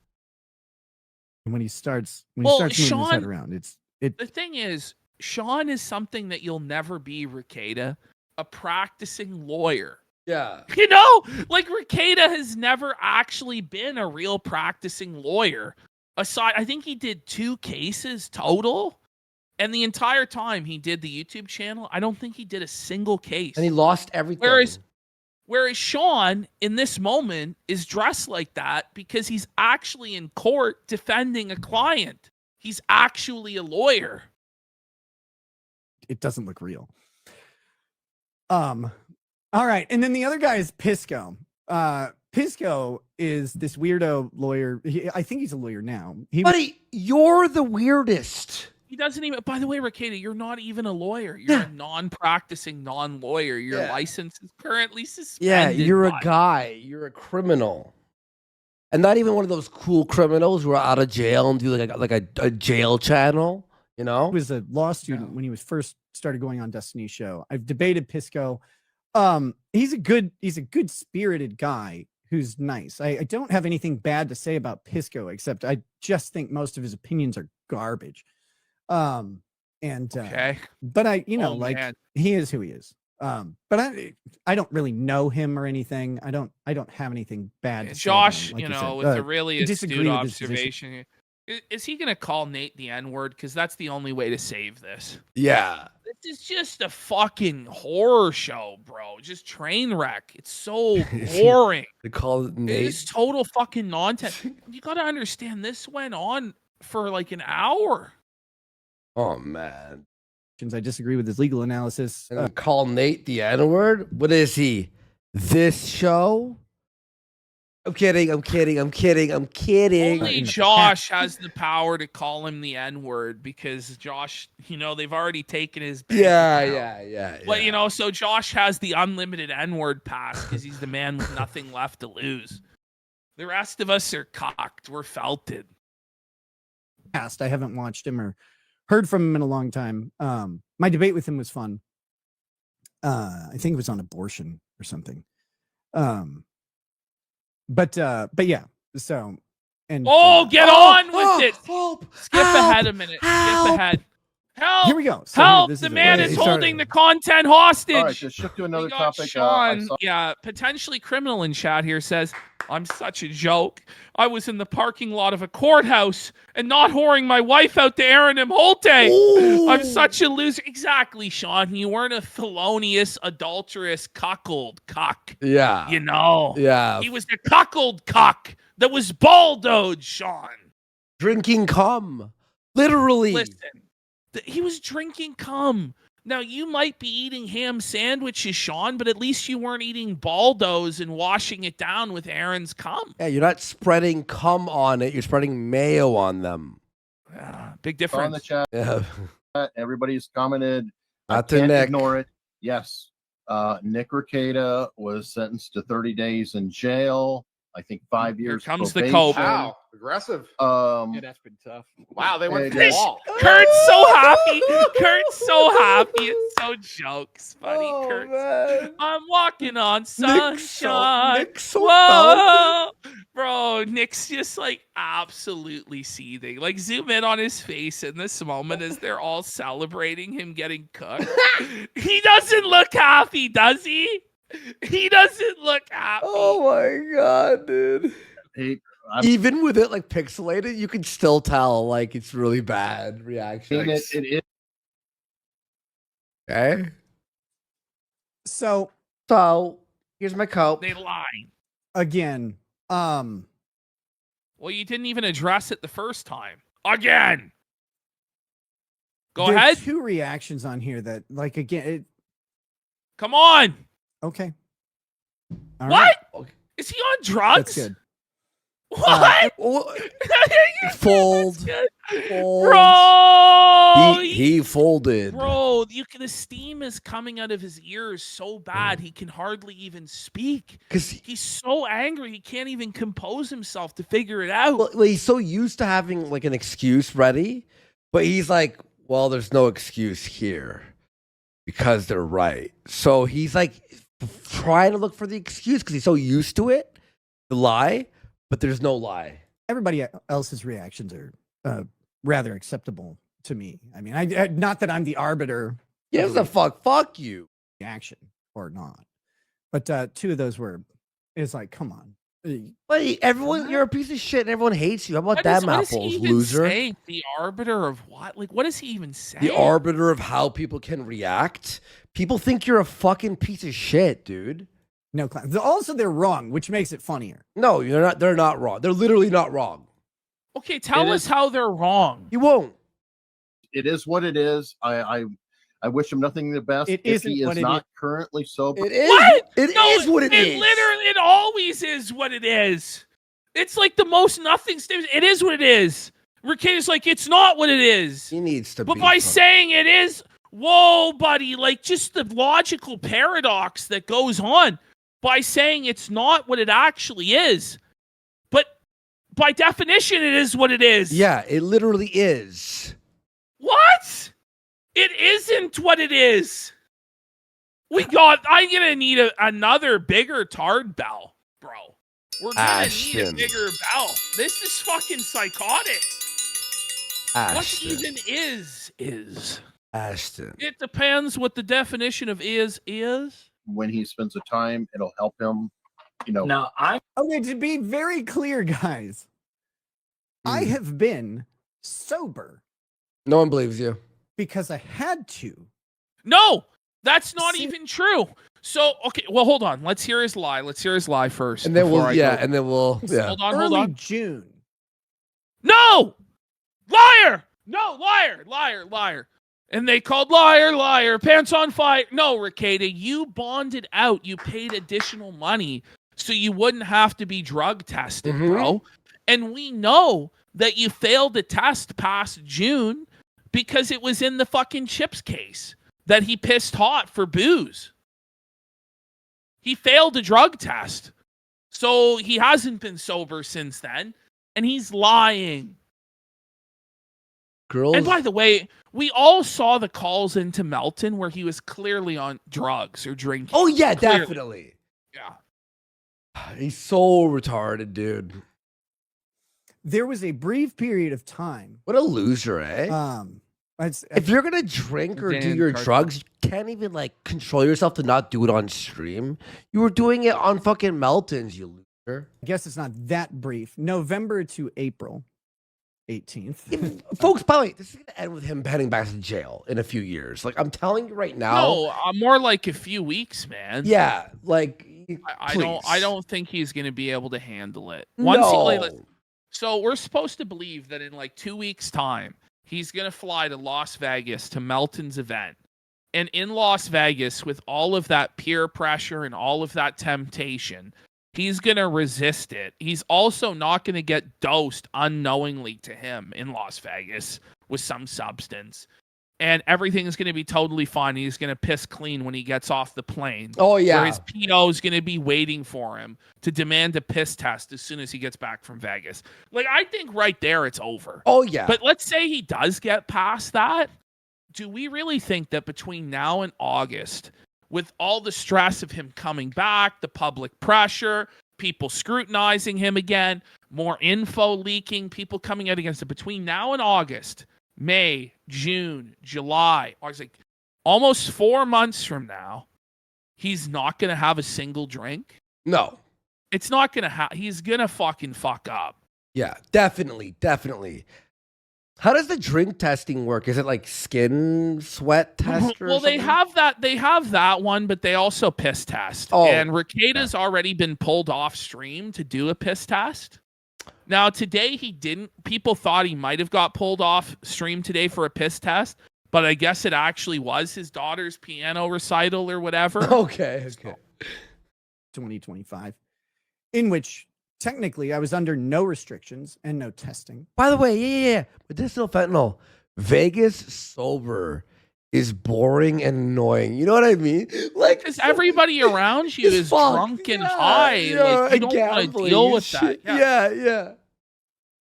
When he starts Well, moving his head Sean- around, The thing is, Sean is something that you'll never be, Rekieta, a practicing lawyer. Yeah. You know, like Rekieta has never actually been a real practicing lawyer. Aside, I think he did 2 cases total, and the entire time he did the YouTube channel, I don't think he did a single case. And he lost everything. Whereas Sean, in this moment, is dressed like that because he's actually in court defending a client. He's actually a lawyer. it doesn't look real. All right, and then the other guy is Pisco. Pisco is this weirdo lawyer. I think he's a lawyer now. Buddy, you're the weirdest. He doesn't even, by the way, Rekieta, you're not even a lawyer. You're a non-practicing non-lawyer. Your Yeah. license is currently Yeah, suspended. you're a bud. guy. You're a criminal. And not even one of those cool criminals who are out of jail and do like a jail channel, you know? He was a law student when he was first started going on Destiny's show. I've debated Pisco. He's a good spirited guy who's nice. I don't have anything bad to say about Pisco, except I just think most of his opinions are garbage. Okay. But I, Oh, like man. he is who he is. But I don't really know him or anything. I don't have anything bad to say about Josh, him, like you you know, said. with a really I disagree astute with his position. observation, is he going to call Nate the N-word? Because that's the only way to save this. Yeah. This is just a fucking horror show, bro. Just train wreck. It's so boring. They call it It Nate. is total fucking nonsense. You got to understand, this went on for like an hour. Oh, man. I disagree with his legal analysis. And call Nate the N-word? What is he? This show? I'm kidding. Only in the Josh has the power to call him the N-word because Josh, they've already taken his bank account. Yeah. But, so Josh has the unlimited N-word pass because he's the man with nothing left to lose. The rest of us are cocked. We're felted. Past, I haven't watched him or heard from him in a long time. My debate with him was fun. I think it was on abortion or something. But yeah. So and Get on with it. Help! Skip ahead a minute. Help! Skip ahead. Help! here we go. So Help! this The is man it. is He started- holding the content hostage. All right, to shift to We another got topic. I Sean, saw potentially criminal in chat here says, I'm such a joke. I was in the parking lot of a courthouse and not whoring my wife out to Aaron and Holte. Ooh. I'm such a loser. Exactly, Sean. You weren't a felonious, adulterous, cuckold cock. Yeah. Yeah. He was a cuckold cock that was bulldozed, Sean. Drinking cum. Literally. Listen, he was drinking cum. Now, you might be eating ham sandwiches, Sean, but at least you weren't eating Baldos and washing it down with Aaron's cum. Yeah, you're not spreading cum on it. You're spreading mayo on them. Big On the difference. chat, Yeah. everybody's commented. I Not to can't Nick. ignore it. Yes, Nick Rekieta was sentenced to 30 days in jail. I think 5 years. Here comes the probation. cope. Wow, aggressive. Um, That's been tough. Wow, they went It for the is. wall. Kurt's so happy. Kurt's so happy. It's so jokes, buddy. Oh, Kurt's. man. I'm walking on Nick's sunshine. Nick's so Whoa, bro! Nick's just like absolutely seething. Like zoom in on his face in this moment as they're all celebrating him getting cooked. He doesn't look happy, does he? He doesn't look happy. Oh my god, dude. I'm Even with it like pixelated, you can still tell like it's really bad reaction. it is. Okay. So Here's my cope. They lie. again, Well, you didn't even address it the first time. Again. Go there are ahead. 2 reactions on here that, like, again, Come on. okay. All What? right, Is he on drugs? that's good. What? Oh, You're- fold. that's good. Fold. Bro, He folded. bro, the steam is coming out of his ears so bad he can hardly even speak. Because He's so angry he can't even compose himself to figure it out. well, he's so used to having like an excuse ready, but he's like, well, there's no excuse here because they're right. So he's like trying to look for the excuse because he's so used to it, the lie, but there's no lie. Everybody else's reactions are rather acceptable to me. I mean, I not that I'm the arbiter Gives a fuck. Fuck you. reaction or not, but 2 of those were. It's like, come on. But everyone, you're a piece of shit and everyone hates you. How about What them does he apples, even loser? say? The arbiter of what? Like, what does he even say? The arbiter of how people can react. People think you're a fucking piece of shit, dude. No, also they're wrong, which makes it funnier. No, you're not. They're not wrong. They're literally not wrong. Okay, tell It us is- how they're wrong. You won't. It is what it is. I wish him nothing the best. It if isn't he what is it not is. currently sober. It is. What? It No, is what it is. Literally, it always is what it is. It's like the most nothing statement. It is what it is. Rekieta's like, it's not what it is. He needs to But be. by saying it is, whoa, buddy, like just the logical paradox that goes on by saying it's not what it actually is. But by definition, it is what it is. Yeah, it literally is. What? It isn't what it is. I'm gonna need another bigger tard bell, bro. We're gonna need a Ashton. bigger bell. This is fucking psychotic. What Ashton. even is? Ashton. It depends what the definition of is. When he spends the time, it'll help him. You know, Now I'm Okay, to be very clear, guys, I Mm. have been sober No one believes you. because I had to. No, that's not See- even true. So, okay, well, hold on. Let's hear his lie. first. And then before we'll. I Yeah. go. And then we'll. Yeah. Hold on, Early June. No! Liar! No, liar. And they called liar, pants on fire. No, Rekieta, you bonded out. You paid additional money so you wouldn't have to be drug tested, Mhm. bro. And we know that you failed the test past June because it was in the fucking Chips case that he pissed hot for booze. He failed a drug test. So he hasn't been sober since then. And he's lying. Girls. And by the way, we all saw the calls into Melton where he was clearly on drugs or drinking. Oh yeah, Clearly. definitely. Yeah. He's so retarded, dude. There was a brief period of time. What a loser, eh? It's- If you're gonna drink or do Dan your Carter. drugs, you can't even like control yourself to not do it on stream. You were doing it on fucking Meltons, you loser. I guess it's not that brief. November to April 18th. Folks, by the way, this is gonna end with him heading back to jail in a few years. Like I'm telling you right now. No, more like a few weeks, man. Yeah, like I please. don't think he's going to be able to handle it. No. So we're supposed to believe that in like 2 weeks' time, he's going to fly to Las Vegas to Melton's event. And in Las Vegas, with all of that peer pressure and all of that temptation, he's going to resist it. He's also not going to get dosed unknowingly to him in Las Vegas with some substance. And everything is going to be totally fine. He's going to piss clean when he gets off the plane. Oh, yeah. Where his PO is going to be waiting for him to demand a piss test as soon as he gets back from Vegas. Like, I think right there it's over. Oh, yeah. But let's say he does get past that. Do we really think that between now and August, with all the stress of him coming back, the public pressure, people scrutinizing him again, more info leaking, people coming out against it, between now and August, May, June, July, I was like, almost 4 months from now, he's not going to have a single drink? No. It's not going to he's going to fucking fuck up. Yeah, definitely. How does the drink testing work? Is it like skin sweat test or well, something? they have that one, but they also piss test. Oh, and Rekieta's already been pulled off stream to do a piss test. Now, today he didn't. People thought he might have got pulled off stream today for a piss test, but I guess it actually was his daughter's piano recital or whatever. Okay. 2025, in which technically I was under no restrictions and no testing. By the way, yeah. Medicinal fentanyl. Vegas sober is boring and annoying. You know what I mean? Like, Because everybody around you is drunk and high. Like, you don't want to deal with that. Yeah.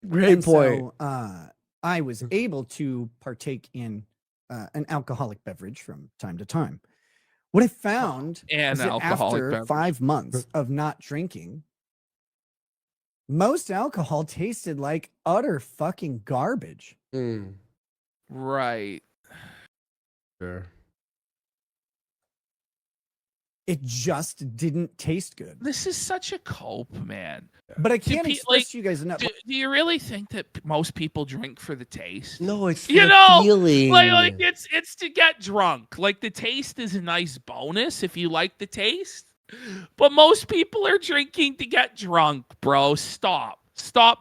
Great And point. So, I was able to partake in an alcoholic beverage from time to time. What I found An is that alcoholic after beverage. 5 months of not drinking, most alcohol tasted like utter fucking garbage. Mm, Right. sure. It just didn't taste good. This is such a cope, man. But I Do can't pe- express like, to you guys enough. Do you really think that most people drink for the taste? No, it's You the know, feeling. Like it's to get drunk. Like, the taste is a nice bonus if you like the taste. But most people are drinking to get drunk, bro. Stop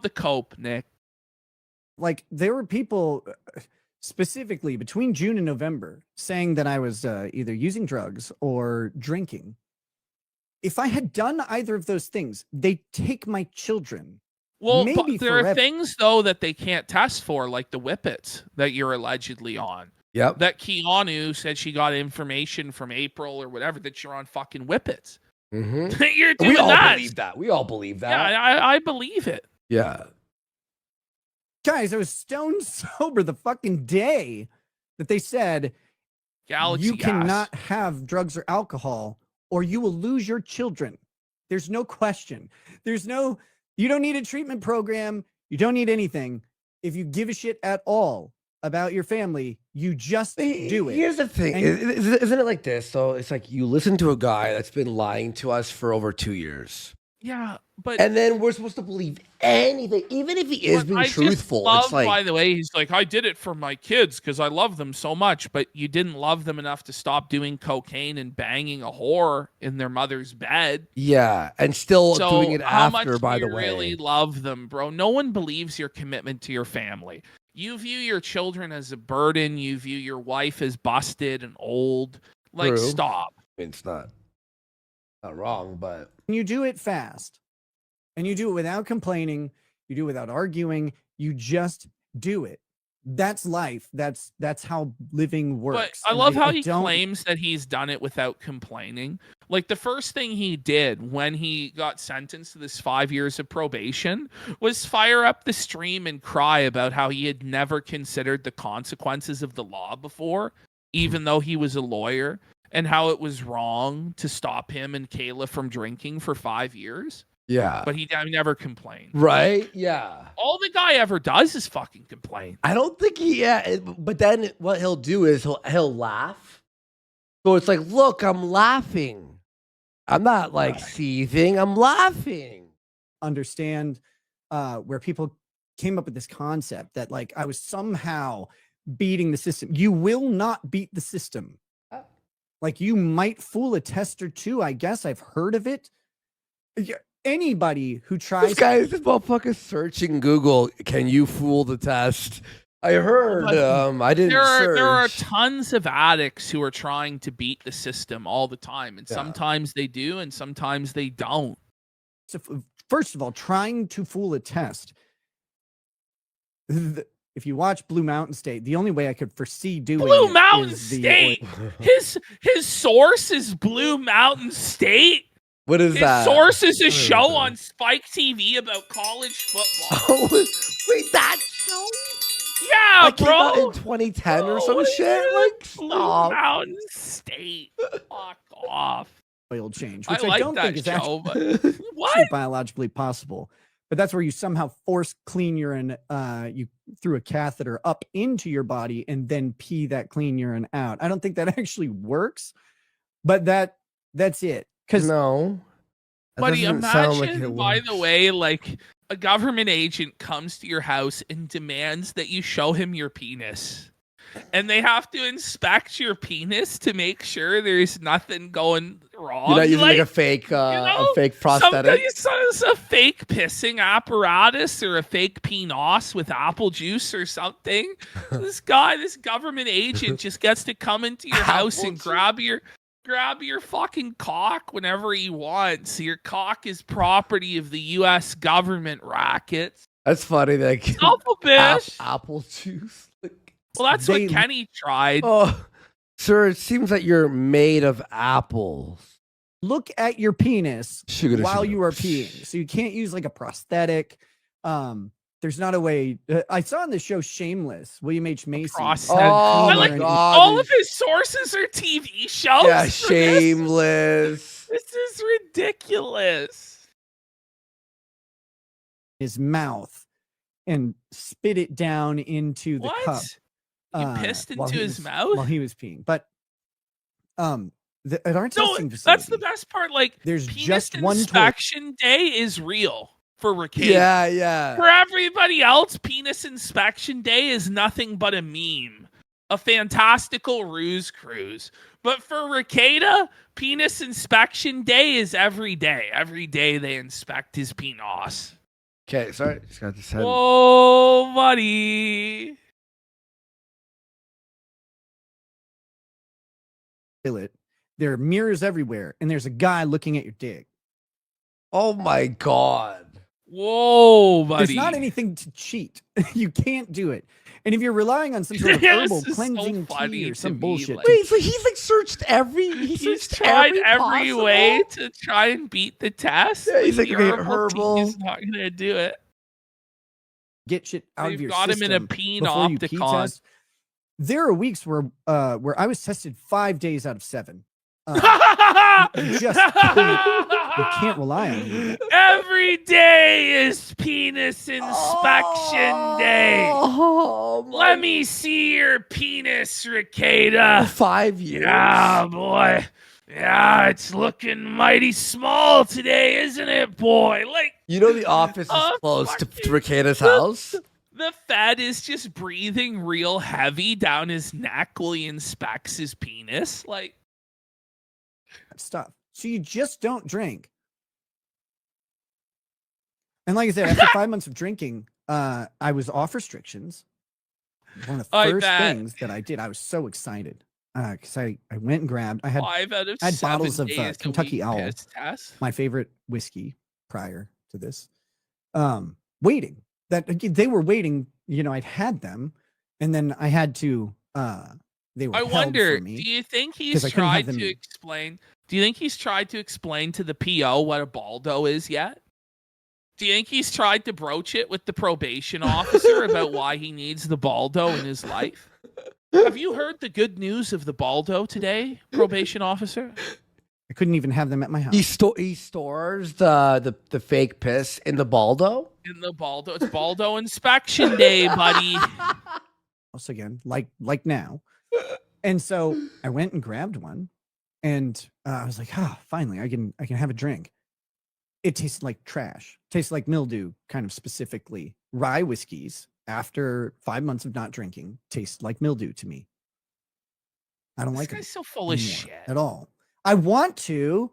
the cope, Nick. Like, there were people specifically between June and November saying that I was either using drugs or drinking. If I had done either of those things, they take my children. Well, Maybe but there are forever. things though that they can't test for, like the whippets that you're allegedly on. Yep. That Keanu said she got information from April or whatever that you're on fucking whippets. Mm-hmm. You're doing We all that. believe that. We all believe that. Yeah, I believe it. Yeah. Guys, I was stone sober the fucking day that they said Galaxy you gas. cannot have drugs or alcohol or you will lose your children. There's no question. You don't need a treatment program. You don't need anything. If you give a shit at all about your family, you just do it. Here's the thing. And- Isn't it like this? So it's like you listen to a guy that's been lying to us for over 2 years. Yeah, but And then we're supposed to believe anything, even if he is But being I just truthful. love, It's like, by the way, he's like, I did it for my kids because I love them so much, but you didn't love them enough to stop doing cocaine and banging a whore in their mother's bed. yeah, and still So doing it how after, much by do the you way. really love them, bro? No one believes your commitment to your family. You view your children as a burden. You view your wife as busted and old. Like, True. stop. I mean, it's not wrong, but You do it fast and you do it without complaining. You do it without arguing. You just do it. That's life. That's how living But works. I And love how he don't- claims that he's done it without complaining. Like, the first thing he did when he got sentenced to this 5 years of probation was fire up the stream and cry about how he had never considered the consequences of the law before, even though he was a lawyer, and how it was wrong to stop him and Kayla from drinking for 5 years. yeah. But he never complained. Right? Yeah. All the guy ever does is fucking complain. I don't think but then what he'll do is he'll laugh. So it's like, look, I'm laughing. I'm not like seething. I'm laughing. understand where people came up with this concept that like I was somehow beating the system. You will not beat the system. Like, you might fool a test or two. I guess I've heard of it. Anybody who tries This motherfucker searching Google, can you fool the test? I heard. I didn't There are search. tons of addicts who are trying to beat the system all the time, and Yeah. sometimes they do, and sometimes they don't. So first of all, trying to fool a test. If you watch Blue Mountain State, the only way I could foresee doing Blue it Mountain is the State. His source is Blue Mountain State. What is His that? source is a What is show that? on Spike TV about college football. Oh, wait, that show? Yeah, That came out bro. in 2010 or Oh, some what are you shit? doing? Like, Blue stop. Mountain State. Fuck off. oil change, I which I, like don't that think is show, actually but what? biologically possible. But that's where you somehow force clean urine you through a catheter up into your body and then pee that clean urine out. I don't think that actually works, but that's it. Because No. That Buddy, doesn't sound like imagine, it by works. the way, like a government agent comes to your house and demands that you show him your penis. And they have to inspect your penis to make sure there's nothing going wrong. You're not using like a fake prosthetic. Sometimes a fake pissing apparatus or a fake penis with apple juice or something. This government agent just gets to come into your house and grab your fucking cock whenever he wants. Your cock is property of the U.S. government, rackets. That's funny. Like Awful bitch. apple juice. Well, that's what Kenny tried. Oh, sir, it seems that you're made of apples. look at your penis Sugar. while you are peeing. So you can't use like a prosthetic. There's not a way. I saw on the show Shameless, William H. Macy. Prosthetic. Oh I my like God. all of his sources are TV shows. Yeah, for this. Shameless. This is ridiculous. His mouth and spit it down into the What? cup. You pissed while into he his was- mouth? while he was peeing. But at our No, testing facility, that's the best part. Like, there's penis just one toilet. inspection day is real for Rekieta. Yeah. For everybody else, penis inspection day is nothing but a meme, a fantastical ruse cruise. But for Rekieta, penis inspection day is every day. Every day they inspect his penis. Okay, sorry. Just got this head. Whoa, buddy. toilet. There are mirrors everywhere, and there's a guy looking at your dick. Oh my God. Whoa, buddy. There's not anything to cheat. You can't do it. And if you're relying on some sort of This herbal is so cleansing funny tea or to some me, bullshit, like- Wait, so he's like searched He's searched tried every possible? way to try and beat the test. Yeah, he's but like, the okay, herbal tea herbal. is not going to do it. get shit out They've of your got him system in a peen before you pee opticon. test. There are weeks where I was tested 5 days out of 7. You can't rely on you. Every day is penis inspection day. Oh, Let me see your penis, Rekieta. 5 years. Yeah, boy. Yeah, it's looking mighty small today, isn't it, boy? Like, You know the office is Oh, close to fucking- Rekieta's house. the Fed is just breathing real heavy down his neck while he inspects his penis. Like, Stuff. So you just don't drink. And like I said, after 5 months of drinking, I was off restrictions. One of the I first bet. things that I did, I was so excited. Because I went and grabbed, I had 5 out of I had 7 bottles of, days a Kentucky week Owl. piss test. my favorite whiskey prior to this. Waiting. That they were waiting, I'd had them, and then I had to they were I held wonder, for me. do you think 'cause he's I couldn't have tried to them- explain? Do you think he's tried to explain to the PO what a baldo is yet? Do you think he's tried to broach it with the probation officer about why he needs the baldo in his life? Have you heard the good news of the baldo today, probation officer? I couldn't even have them at my house. He stores the fake piss in the baldo. In the baldo, it's baldo inspection day, buddy. House again, like now. And so I went and grabbed one, and I was like, finally, I can have a drink. It tasted like trash. Tastes like mildew, kind of specifically. Rye whiskeys, after 5 months of not drinking, taste like mildew to me. I don't This like guy's them so full of anymore shit. at all. I want to.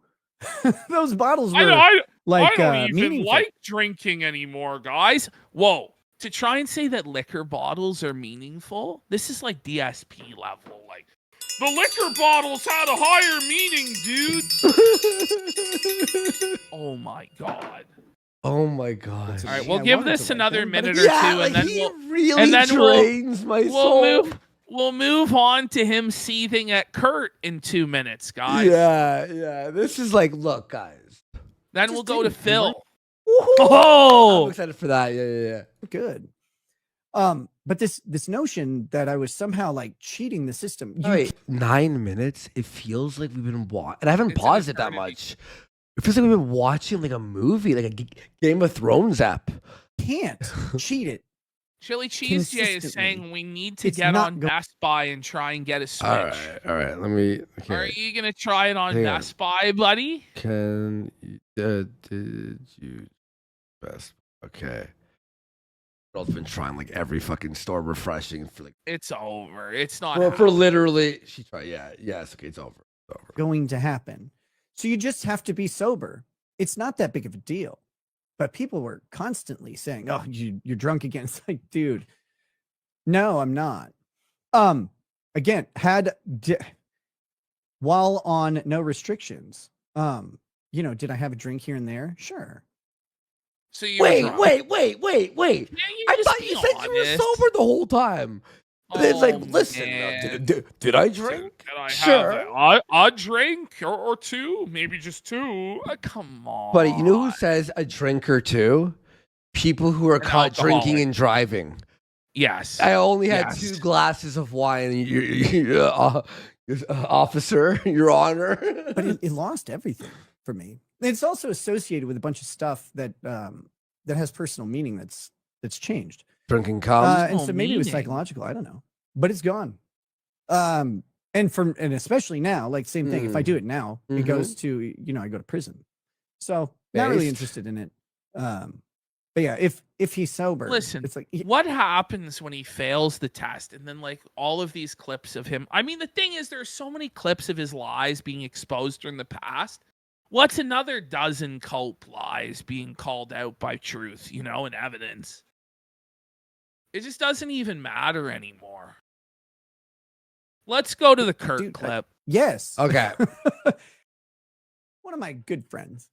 Those bottles were I like don't even meaningful. like drinking anymore, guys. Whoa. to try and say that liquor bottles are meaningful, this is like DSP level. Like, the liquor bottles had a higher meaning, dude. Oh my god. Oh my god. Looks All right, Yeah, we'll I give wanted this to like another them, but minute it's- or Yeah, two, like and then he we'll really and then we'll- drains my soul. we'll move on to him seething at Kurt in 2 minutes, guys. Yeah. This is like, look, guys. Then Just we'll go to didn't, Phil. I'm Oh, excited for that. Yeah. Good. But this notion that I was somehow like cheating the system. Oh, wait, 9 minutes? It feels like we've been watching, and I haven't It's an paused it that eternity. much. It feels like we've been watching like a movie, like a Game of Thrones app. can't cheat it. Chili Cheese J is Consistently. saying we need to It's get not on go- Best Buy and try and get a Switch. All right. Let me. Okay. Are you gonna try it on Hang on. Best Buy, buddy? Can did you best? Okay. I've been trying like every fucking store refreshing for like It's over. It's not. for literally. She tried. Yes. Okay. It's over. It's over. Going to happen. So you just have to be sober. It's not that big of a deal. But people were constantly saying, "Oh, you're drunk again." It's like, dude, no, I'm not. Again, while on no restrictions, did I have a drink here and there? Sure. So you drunk. Wait. Yeah, I just thought be you said you were honest. sober the whole time. And it's like, Oh, listen, man. did I drink? Can I Sure. have a drink or two? Maybe just two. Come on. Buddy, you know who says a drink or two? People who are An caught drinking alcoholic. and driving. Yes. I only had Yes. 2 glasses of wine, officer, your honor. But it lost everything for me. It's also associated with a bunch of stuff that has personal meaning that's changed. Drinking comes. And so maybe it was meaning. psychological. I don't know, but it's gone. And especially now, like same thing. If I do it now, it goes to I go to prison. So not really Based. interested in it. But yeah, if he's sober, Listen, it's like what happens when he fails the test and then like all of these clips of him? I mean, the thing is, there's so many clips of his lies being exposed during the past. What's another dozen cult lies being called out by truth, and evidence? It just doesn't even matter anymore. Let's go to the Kurt Dude, clip. yes. Okay. One of my good friends,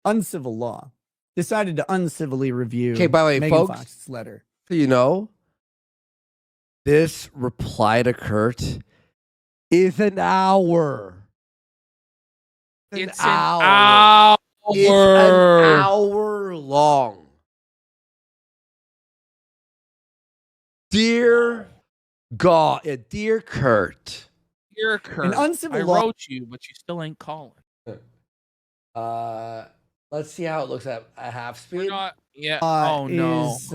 Uncivil Law, decided to uncivilly review Okay, by the way, Megan folks, Fox's letter. So you know, this reply to Kurt is an hour. It's an hour. It's an hour long. Dear God, dear Kurt. Dear Kurt, An uncivil I law- wrote you, but you still ain't calling. Let's see how it looks at half We're speed. not. Yeah. Oh no. Is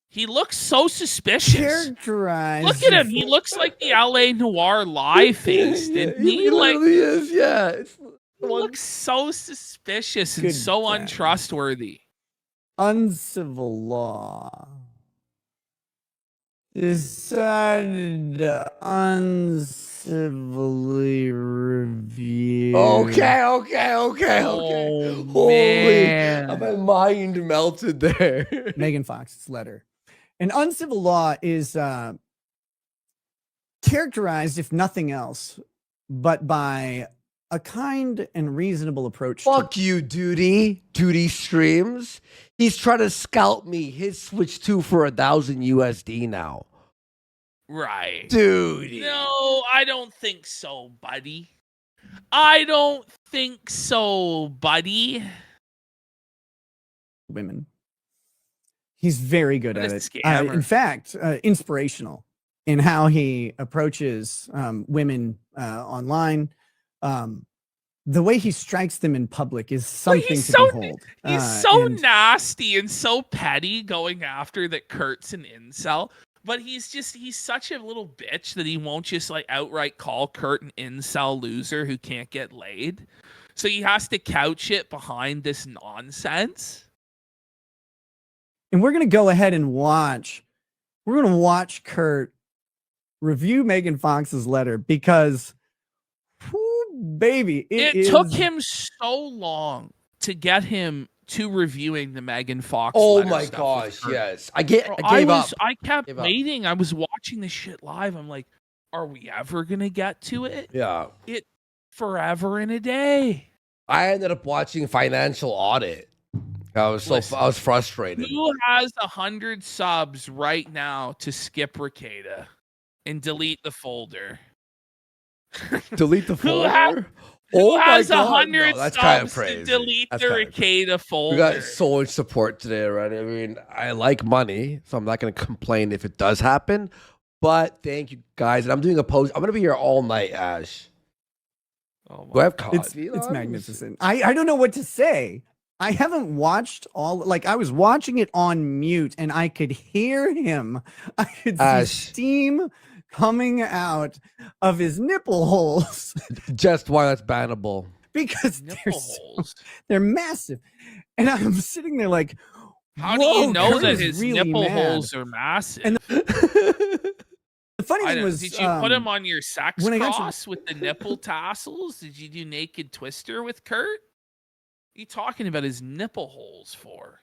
He looks so suspicious. characterized. Look at him. He looks like the LA Noir lie face, didn't he? He Like, literally is, yeah. It's he the one- looks so suspicious and Good so friend. untrustworthy. Uncivil Law decided to uncivilly review. Okay. Oh, Holy, man. my mind melted there. Megan Fox's letter. An uncivil law is characterized, if nothing else, but by a kind and reasonable approach. Fuck you, Duty streams. He's trying to scout me. His Switch 2 for $1,000 USD now. Right. Duty. No, I don't think so, buddy. I don't think so, buddy. Women. He's very good What at a it. scammer. In fact, inspirational in how he approaches women online. The way he strikes them in public is something he's to so- behold. He's so and nasty and so petty going after that Kurt's an incel. But he's such a little bitch that he won't just like outright call Kurt an incel loser who can't get laid. So he has to couch it behind this nonsense. And we're going to go ahead and watch. We're going to watch Kurt review Megan Fox's letter because, whoo, baby, It took him so long to get him to reviewing the Megan Fox. Oh letter my stuff with gosh, Kurt. yes. I Bro, gave up. I kept Gave up. waiting. I was watching this shit live. I'm like, are we ever gonna get to it? Yeah. It forever and a day. I ended up watching Financial Audit. I was Listen, I was frustrated. Who has 100 subs right now to skip Rekieta and delete the folder? Delete the Who has- folder? Who Oh my has god. 100 No, that's kind of subs to crazy. delete That's the kinda crazy. Rekieta folder? We got so much support today already. I mean, I like money, so I'm not going to complain if it does happen. But thank you guys. And I'm doing a post. I'm going to be here all night, Ash. Oh Do I my have coffee? It's magnificent. I don't know what to say. I haven't watched all, like, I was watching it on mute and I could hear him. I could see Ash. steam coming out of his nipple holes Just why that's bannable. because nipple holes. they're massive. And I'm sitting there like, How do you whoa, know Kurt that is his really nipple mad. holes are massive? And the funny I thing don't- was, did you put him on your sex when I got to- cross with the nipple tassels? Did you do naked twister with Kurt? What are you talking about his nipple holes for?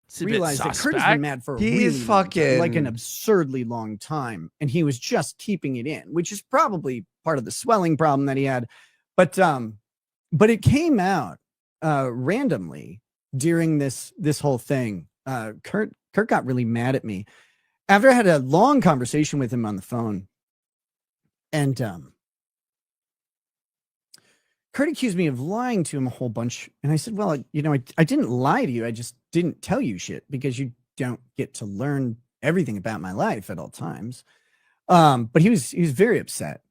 It's a bit realized that Kurt has suspect. been mad for a He's really long time, like an fucking- absurdly long time, and he was just keeping it in, which is probably part of the swelling problem that he had. But it came out randomly during this whole thing. Kurt got really mad at me after I had a long conversation with him on the phone, and Kurt accused me of lying to him a whole bunch. And I said, well, I didn't lie to you. I just didn't tell you shit because you don't get to learn everything about my life at all times. But he was very upset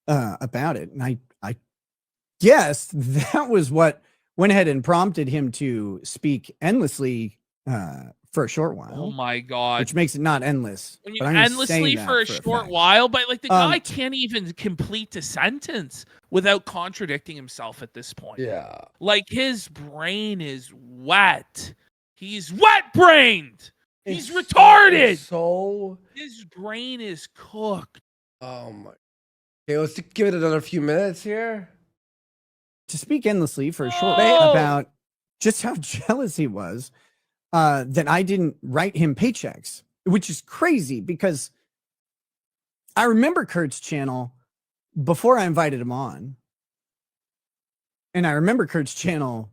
about it. And I guess that was what went ahead and prompted him to speak endlessly for a short while. Oh my god! Which makes it not endless. When you but I'm gonna say endlessly that for a fact. short while, but like the guy Um, can't even complete a sentence without contradicting himself at this point. Yeah. Like his brain is wet. He's wet-brained. He's retarded. So. His brain is cooked. Oh my. Okay, let's give it another few minutes here. To speak endlessly for a short No! while about just how jealous he was that I didn't write him paychecks, which is crazy because I remember Kurt's channel before I invited him on. And I remember Kurt's channel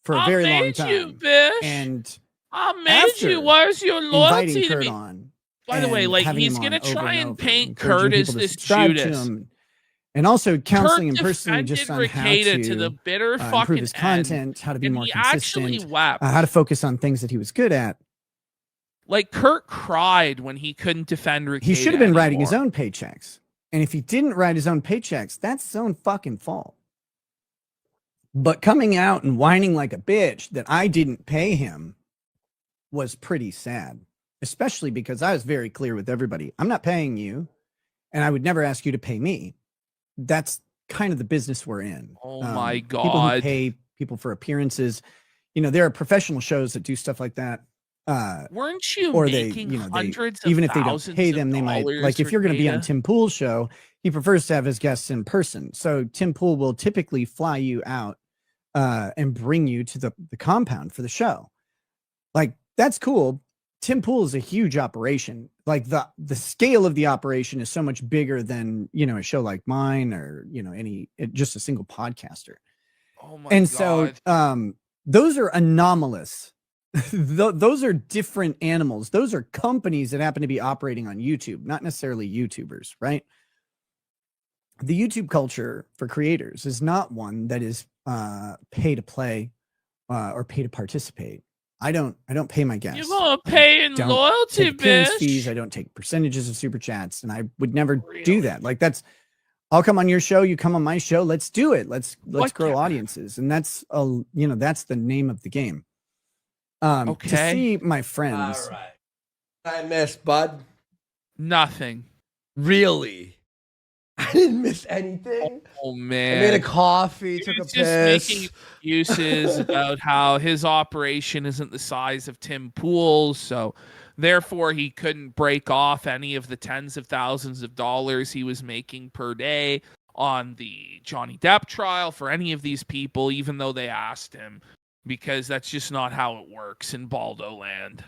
for a very long made time. you, bitch. And I made after you. Where's your loyalty inviting to Kurt me? on. By the way, and like having he's him gonna on over try and over, paint encouraging Kurt as people to this subscribe to Judas. him, and also counseling him Kurt personally just on how Rekieta to the bitter improve fucking his end, content, how to be and more he consistent, actually wept. how to focus on things that he was good at. Like Kurt cried when he couldn't defend Rekieta. He should have been writing his anymore. own paychecks. And if he didn't write his own paychecks, that's his own fucking fault. But coming out and whining like a bitch that I didn't pay him was pretty sad, especially because I was very clear with everybody. I'm not paying you, and I would never ask you to pay me. That's kind of the business we're in. Oh my People who God. pay people for appearances. There are professional shows that do stuff like that. Weren't you Or they, making they, hundreds of even if they don't thousands pay of them, they might, dollars, like if you're going to be on Rekieta? Tim Pool's show, he prefers to have his guests in person. So Tim Pool will typically fly you out and bring you to the compound for the show. Like, that's cool. Tim Pool is a huge operation. Like the scale of the operation is so much bigger than, a show like mine or, just a single podcaster. Oh my And God. so those are anomalous. Those are different animals. Those are companies that happen to be operating on YouTube, not necessarily YouTubers, right? The YouTube culture for creators is not one that is pay to play or pay to participate. I don't pay my guests. You're gonna pay in don't loyalty, take appearance bitch. fees. I don't take percentages of super chats, and I would never Really? do that. Like I'll come on your show, you come on my show. Let's do it. Let's What grow ca- audiences, and that's that's the name of the game. To Okay. see my friends, All right. I missed, bud. Nothing. Really? I didn't miss anything. Oh I man. made a coffee, He took a was just piss. making excuses about how his operation isn't the size of Tim Pool's, so therefore he couldn't break off any of the tens of thousands of dollars he was making per day on the Johnny Depp trial for any of these people, even though they asked him. because that's just not how it works in Baldo land.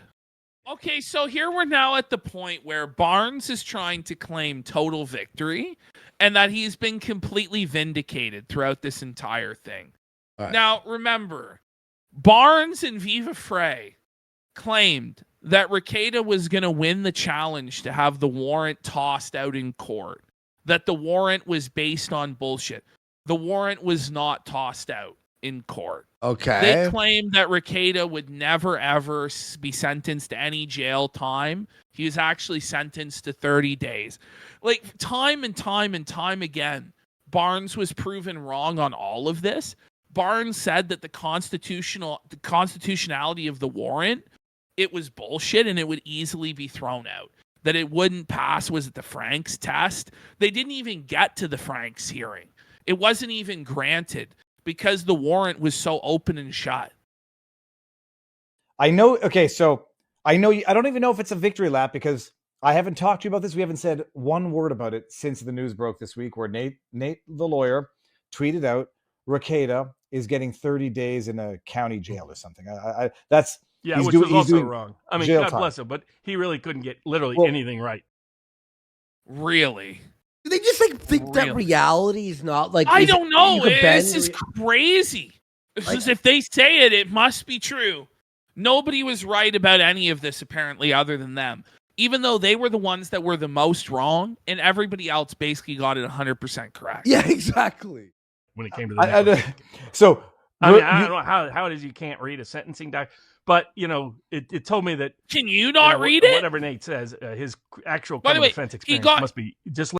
Okay, so here we're now at the point where Barnes is trying to claim total victory and that he's been completely vindicated throughout this entire thing. All right. Now, remember, Barnes and Viva Frey claimed that Rekieta was going to win the challenge to have the warrant tossed out in court, that the warrant was based on bullshit. The warrant was not tossed out in court. Okay. They claimed that Rekieta would never, ever be sentenced to any jail time. He was actually sentenced to 30 days. Like, time and time and time again, Barnes was proven wrong on all of this. Barnes said that the constitutionality of the warrant, it was bullshit and it would easily be thrown out. That it wouldn't pass, was it the Franks test? They didn't even get to the Franks hearing. It wasn't even granted because the warrant was so open and shut. I know. Okay, so I know. I don't even know if it's a victory lap because I haven't talked to you about this. We haven't said one word about it since the news broke this week, where Nate, the lawyer, tweeted out Rekieta is getting 30 days in a county jail or something. That's Yeah, he's which doing- was he's also doing wrong. I mean, jail God time. bless him, but he really couldn't get literally Well- anything right. Really? Do they just like think that Really? reality is not like? I is- don't know. you could This bend is re- crazy. It's Like- just, if they say it, it must be true. Nobody was right about any of this, apparently, other than them. Even though they were the ones that were the most wrong, and everybody else basically got it 100% correct. Yeah, exactly. When it came to the so. I mean, I don't know how it is you can't read a sentencing doc, but it told me that Can you not read it? Whatever Nate says, his actual By the criminal way, defense he experience got- must be just.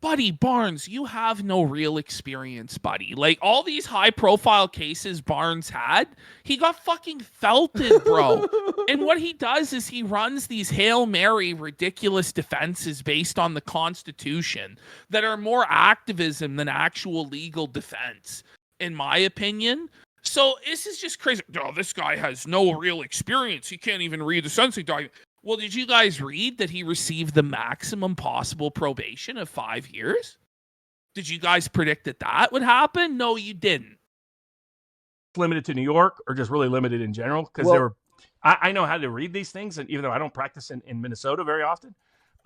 Buddy Barnes, you have no real experience, buddy. Like, all these high-profile cases Barnes had, he got fucking felted, bro. And what he does is he runs these Hail Mary ridiculous defenses based on the Constitution that are more activism than actual legal defense, in my opinion. So this is just crazy. Oh, this guy has no real experience. He can't even read the sentencing document. Well, did you guys read that he received the maximum possible probation of 5 years? Did you guys predict that that would happen? No, you didn't. Limited to New York or just really limited in general? Because Well- I know how to read these things, and even though I don't practice in Minnesota very often,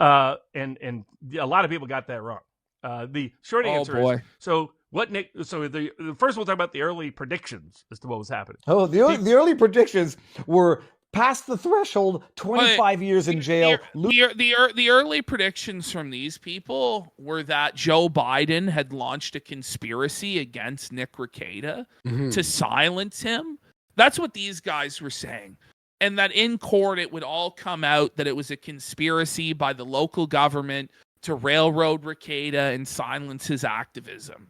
and a lot of people got that wrong. The short answer is, so the first we'll talk about the early predictions as to what was happening. Oh, the early predictions were past the threshold, 25 years in jail. The early predictions from these people were that Joe Biden had launched a conspiracy against Nick Rekieta to silence him. That's what these guys were saying. And that in court it would all come out that it was a conspiracy by the local government to railroad Rekieta and silence his activism.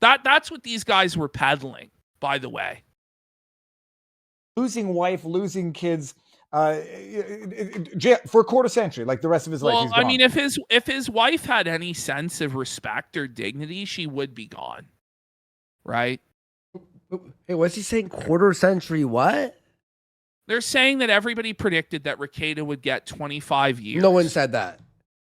That's what these guys were peddling, by the way. Losing wife, losing kids, jail for a quarter century, like the rest of his life. Well, He's gone. I mean, if his wife had any sense of respect or dignity, she would be gone, right? Hey, what's he saying? Quarter century? What? They're saying that everybody predicted that Rekieta would get 25 years. No one said that.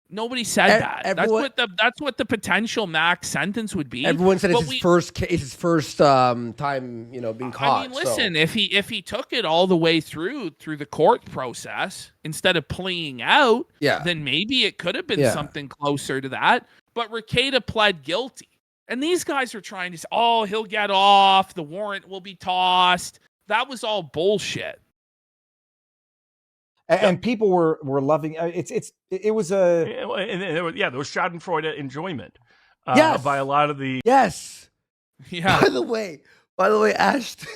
Nobody said that. everyone- That's what the potential max sentence would be. Everyone said But it's his first case, his first time, being caught. I mean, listen, if he took it all the way through the court process instead of pleading out, then maybe it could have been something closer to that. But Rekieta pled guilty, and these guys are trying to say, "Oh, he'll get off. The warrant will be tossed." That was all bullshit. And people were loving it was a And there was Schadenfreude enjoyment Yes. by a lot of the Yes. Yeah. By the way, Ashton,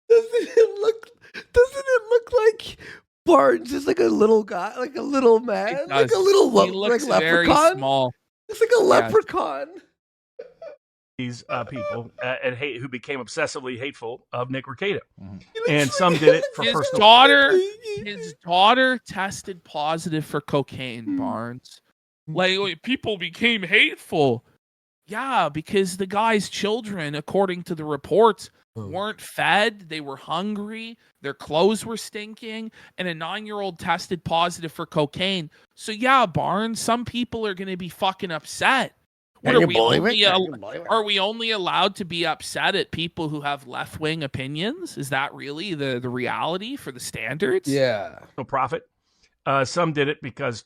doesn't it look like Barnes is like a little guy, like a little man, It like a does. little He looks like very leprechaun? small. It's like a leprechaun. these people who became obsessively hateful of Nick Rekieta, He looks and some like- did it for His personal. daughter tested positive for cocaine, Barnes. Like, people became hateful. Yeah, because the guy's children, according to the reports, weren't fed. They were hungry. Their clothes were stinking. And a 9-year-old tested positive for cocaine. So yeah, Barnes, some people are going to be fucking upset What Can are you we believe only it? Can you believe it? are we only allowed to be upset at people who have left-wing opinions? Is that really the reality for the standards? Yeah. No profit. Some did it because,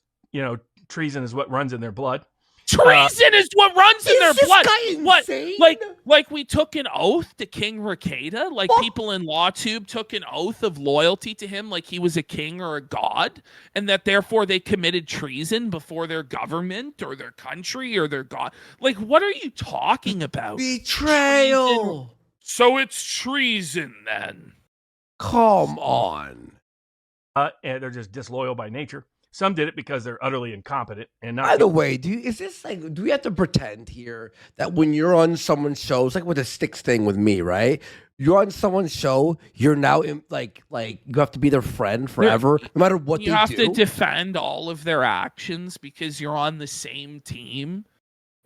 treason is what runs in their blood. Treason is what runs in their Is this blood. guy insane? Like we took an oath to King Rekieta? Like people in LawTube took an oath of loyalty to him like he was a king or a god, and that therefore they committed treason before their government or their country or their god. Like, what are you talking about? Betrayal. Treason. So it's treason then. Come on. And they're just disloyal by nature. Some did it because they're utterly incompetent and not. By the way, do we have to pretend here that when you're on someone's show, it's like with the Sticks thing with me, right? You're on someone's show, you're now like you have to be their friend forever, no matter what they do. You have to defend all of their actions because you're on the same team,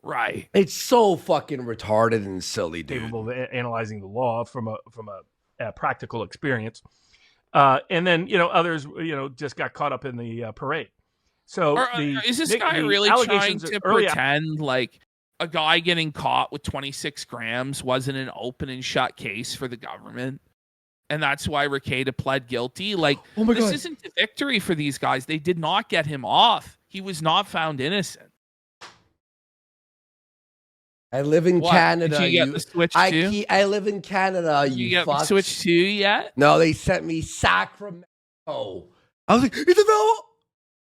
right? It's so fucking retarded and silly, dude. Capable of analyzing the law from a practical experience. And then, others, just got caught up in the parade. So is this guy really trying to pretend like a guy getting caught with 26 grams wasn't an open and shut case for the government? And that's why Rekieta pled guilty? Like, this isn't a victory for these guys. They did not get him off. He was not found innocent. I live in Canada. Did you get the Switch 2? I live in Canada. You get fucks. the Switch 2 yet? No, they sent me Sacramento. I was like, it's available.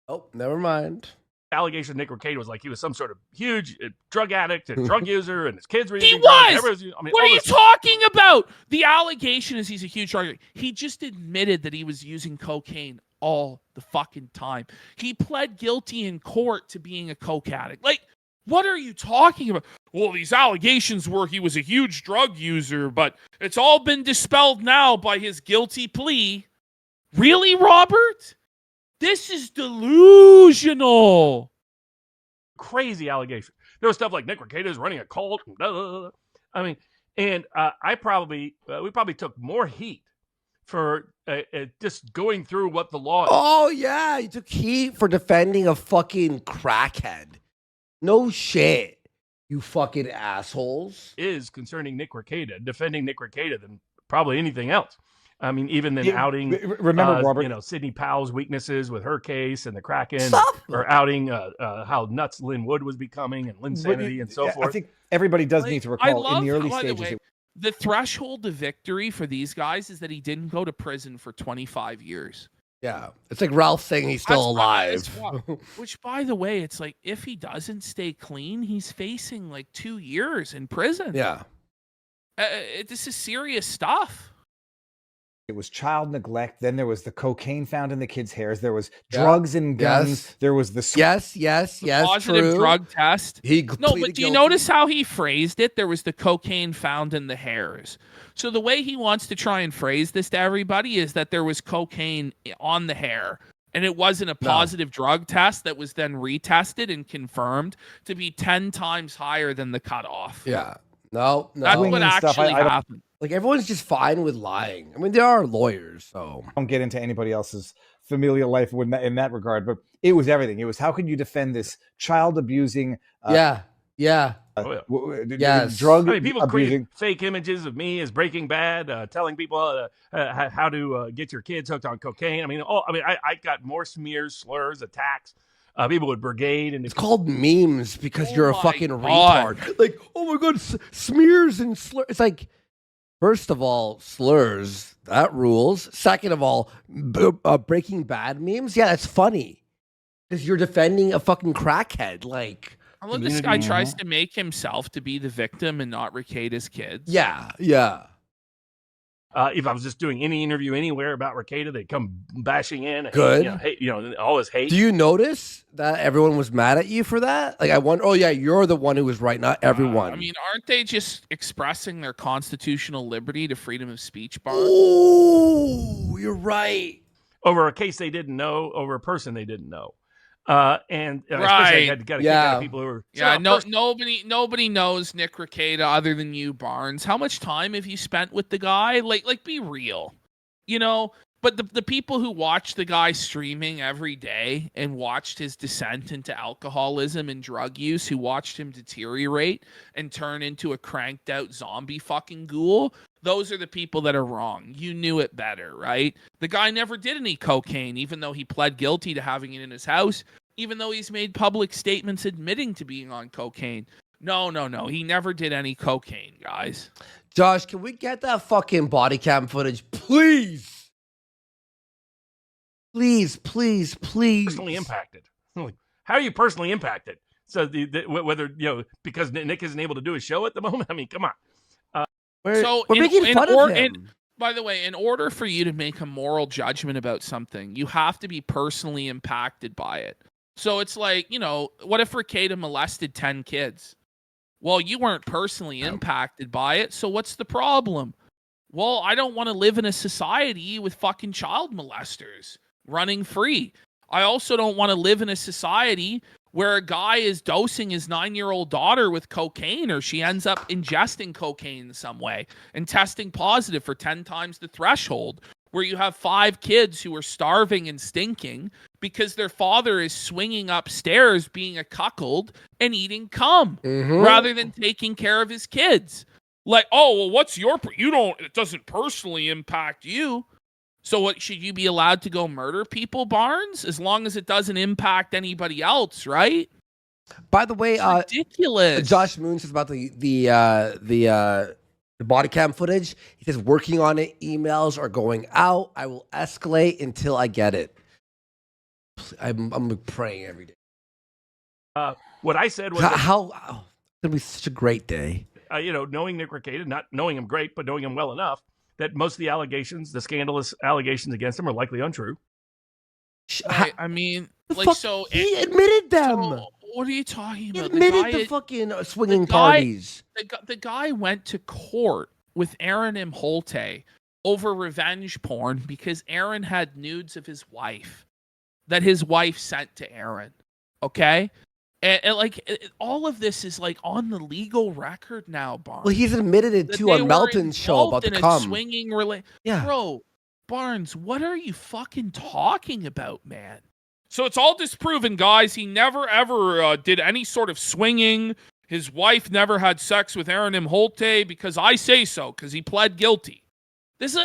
Oh, never mind. Allegation Nick Rekieta was like he was some sort of huge drug addict and drug user, and his kids were He using was. drugs. What are you talking about? The allegation is he's a huge drug addict. He just admitted that he was using cocaine all the fucking time. He pled guilty in court to being a coke addict. Like, what are you talking about? Well, these allegations were he was a huge drug user, but it's all been dispelled now by his guilty plea. Really, Robert? This is delusional. Crazy allegation. There was stuff like Nick Rekieta is running a cult. Blah, blah, blah. I mean, and we probably took more heat for just going through what the law is. Oh, yeah. You took heat for defending a fucking crackhead. No shit, you fucking assholes. Is concerning Nick Rekieta, defending Nick Rekieta than probably anything else. I mean, even then outing. Remember, Robert, Sidney Powell's weaknesses with her case and the Kraken, or outing how nuts Lynn Wood was becoming and Linsanity and so forth. I think everybody does need to recall in the early stages. The threshold of victory for these guys is that he didn't go to prison for 25 years. Yeah, it's like Ralph saying he's still alive. Which, by the way, it's like if he doesn't stay clean, he's facing like 2 years in prison. Yeah, this is serious stuff. It was child neglect. Then there was the cocaine found in the kids' hairs. There was drugs and guns. Yes. There was the positive drug test. But do you notice how he phrased it? There was the cocaine found in the hairs. So the way he wants to try and phrase this to everybody is that there was cocaine on the hair, and it wasn't a positive drug test that was then retested and confirmed to be 10 times higher than the cutoff. Yeah. No. That's what actually happened. Like, everyone's just fine with lying. I mean, they are lawyers, so. I don't get into anybody else's familial life in that regard, but it was everything. It was, how can you defend this child abusing? Yes. Drug people abusing. create fake images of me as Breaking Bad, telling people how to get your kids hooked on cocaine. I got more smears, slurs, attacks. People would brigade, and it's called memes because you're a fucking retard. Like, oh my god, smears and slurs. It's like, first of all, slurs, that rules. Second of all, Breaking Bad memes, yeah, that's funny because you're defending a fucking crackhead. Like, I love this guy tries to make himself to be the victim and not Rekieta's kids. Yeah. If I was just doing any interview anywhere about Rekieta, they'd come bashing in. And, Good. All this hate. Do you notice that everyone was mad at you for that? Like, I wonder. Oh yeah, you're the one who was right, not everyone. Aren't they just expressing their constitutional liberty to freedom of speech bar? Oh, you're right. Over a case they didn't know, over a person they didn't know. Especially I had to get a kick out of people who were nobody knows Nick Rekieta other than you, Barnes. How much time have you spent with the guy? Like be real. But the people who watched the guy streaming every day and watched his descent into alcoholism and drug use, who watched him deteriorate and turn into a cranked out zombie fucking ghoul, those are the people that are wrong. You knew it better, right? The guy never did any cocaine, even though he pled guilty to having it in his house, even though he's made public statements admitting to being on cocaine. No. He never did any cocaine, guys. Josh, can we get that fucking body cam footage, please? Please. Personally impacted. How are you personally impacted? So whether, because Nick isn't able to do his show at the moment. I mean, come on. We're making fun of him. By the way, in order for you to make a moral judgment about something, you have to be personally impacted by it. So it's like, what if Rekieta molested 10 kids? Well, you weren't personally impacted by it, so what's the problem? Well, I don't want to live in a society with fucking child molesters running free. I also don't want to live in a society where a guy is dosing his 9-year-old daughter with cocaine, or she ends up ingesting cocaine in some way and testing positive for 10 times the threshold, where you have 5 kids who are starving and stinking because their father is swinging upstairs being a cuckold and eating cum rather than taking care of his kids. Like, oh, well, what's it doesn't personally impact you. So what, should you be allowed to go murder people, Barnes? As long as it doesn't impact anybody else, right? By the way, it's ridiculous. Josh Moon says about the body cam footage. He says working on it. Emails are going out. I will escalate until I get it. I'm praying every day. What I said was it's gonna be such a great day. Knowing Nick Rekieta, not knowing him great, but knowing him well enough, that most of the allegations, the scandalous allegations against him, are likely untrue. I mean, like, so he admitted them. So what are you talking about? He admitted the fucking swinging parties. The guy went to court with Aaron Imholte over revenge porn because Aaron had nudes of his wife that his wife sent to Aaron. Okay? And all of this is like on the legal record now, Barnes. Well, he's admitted it too on Melton's show about the cum. Swinging yeah. Bro, Barnes, what are you fucking talking about, man? So it's all disproven, guys. He never ever did any sort of swinging. His wife never had sex with Aaron Imholte because I say so, because he pled guilty. This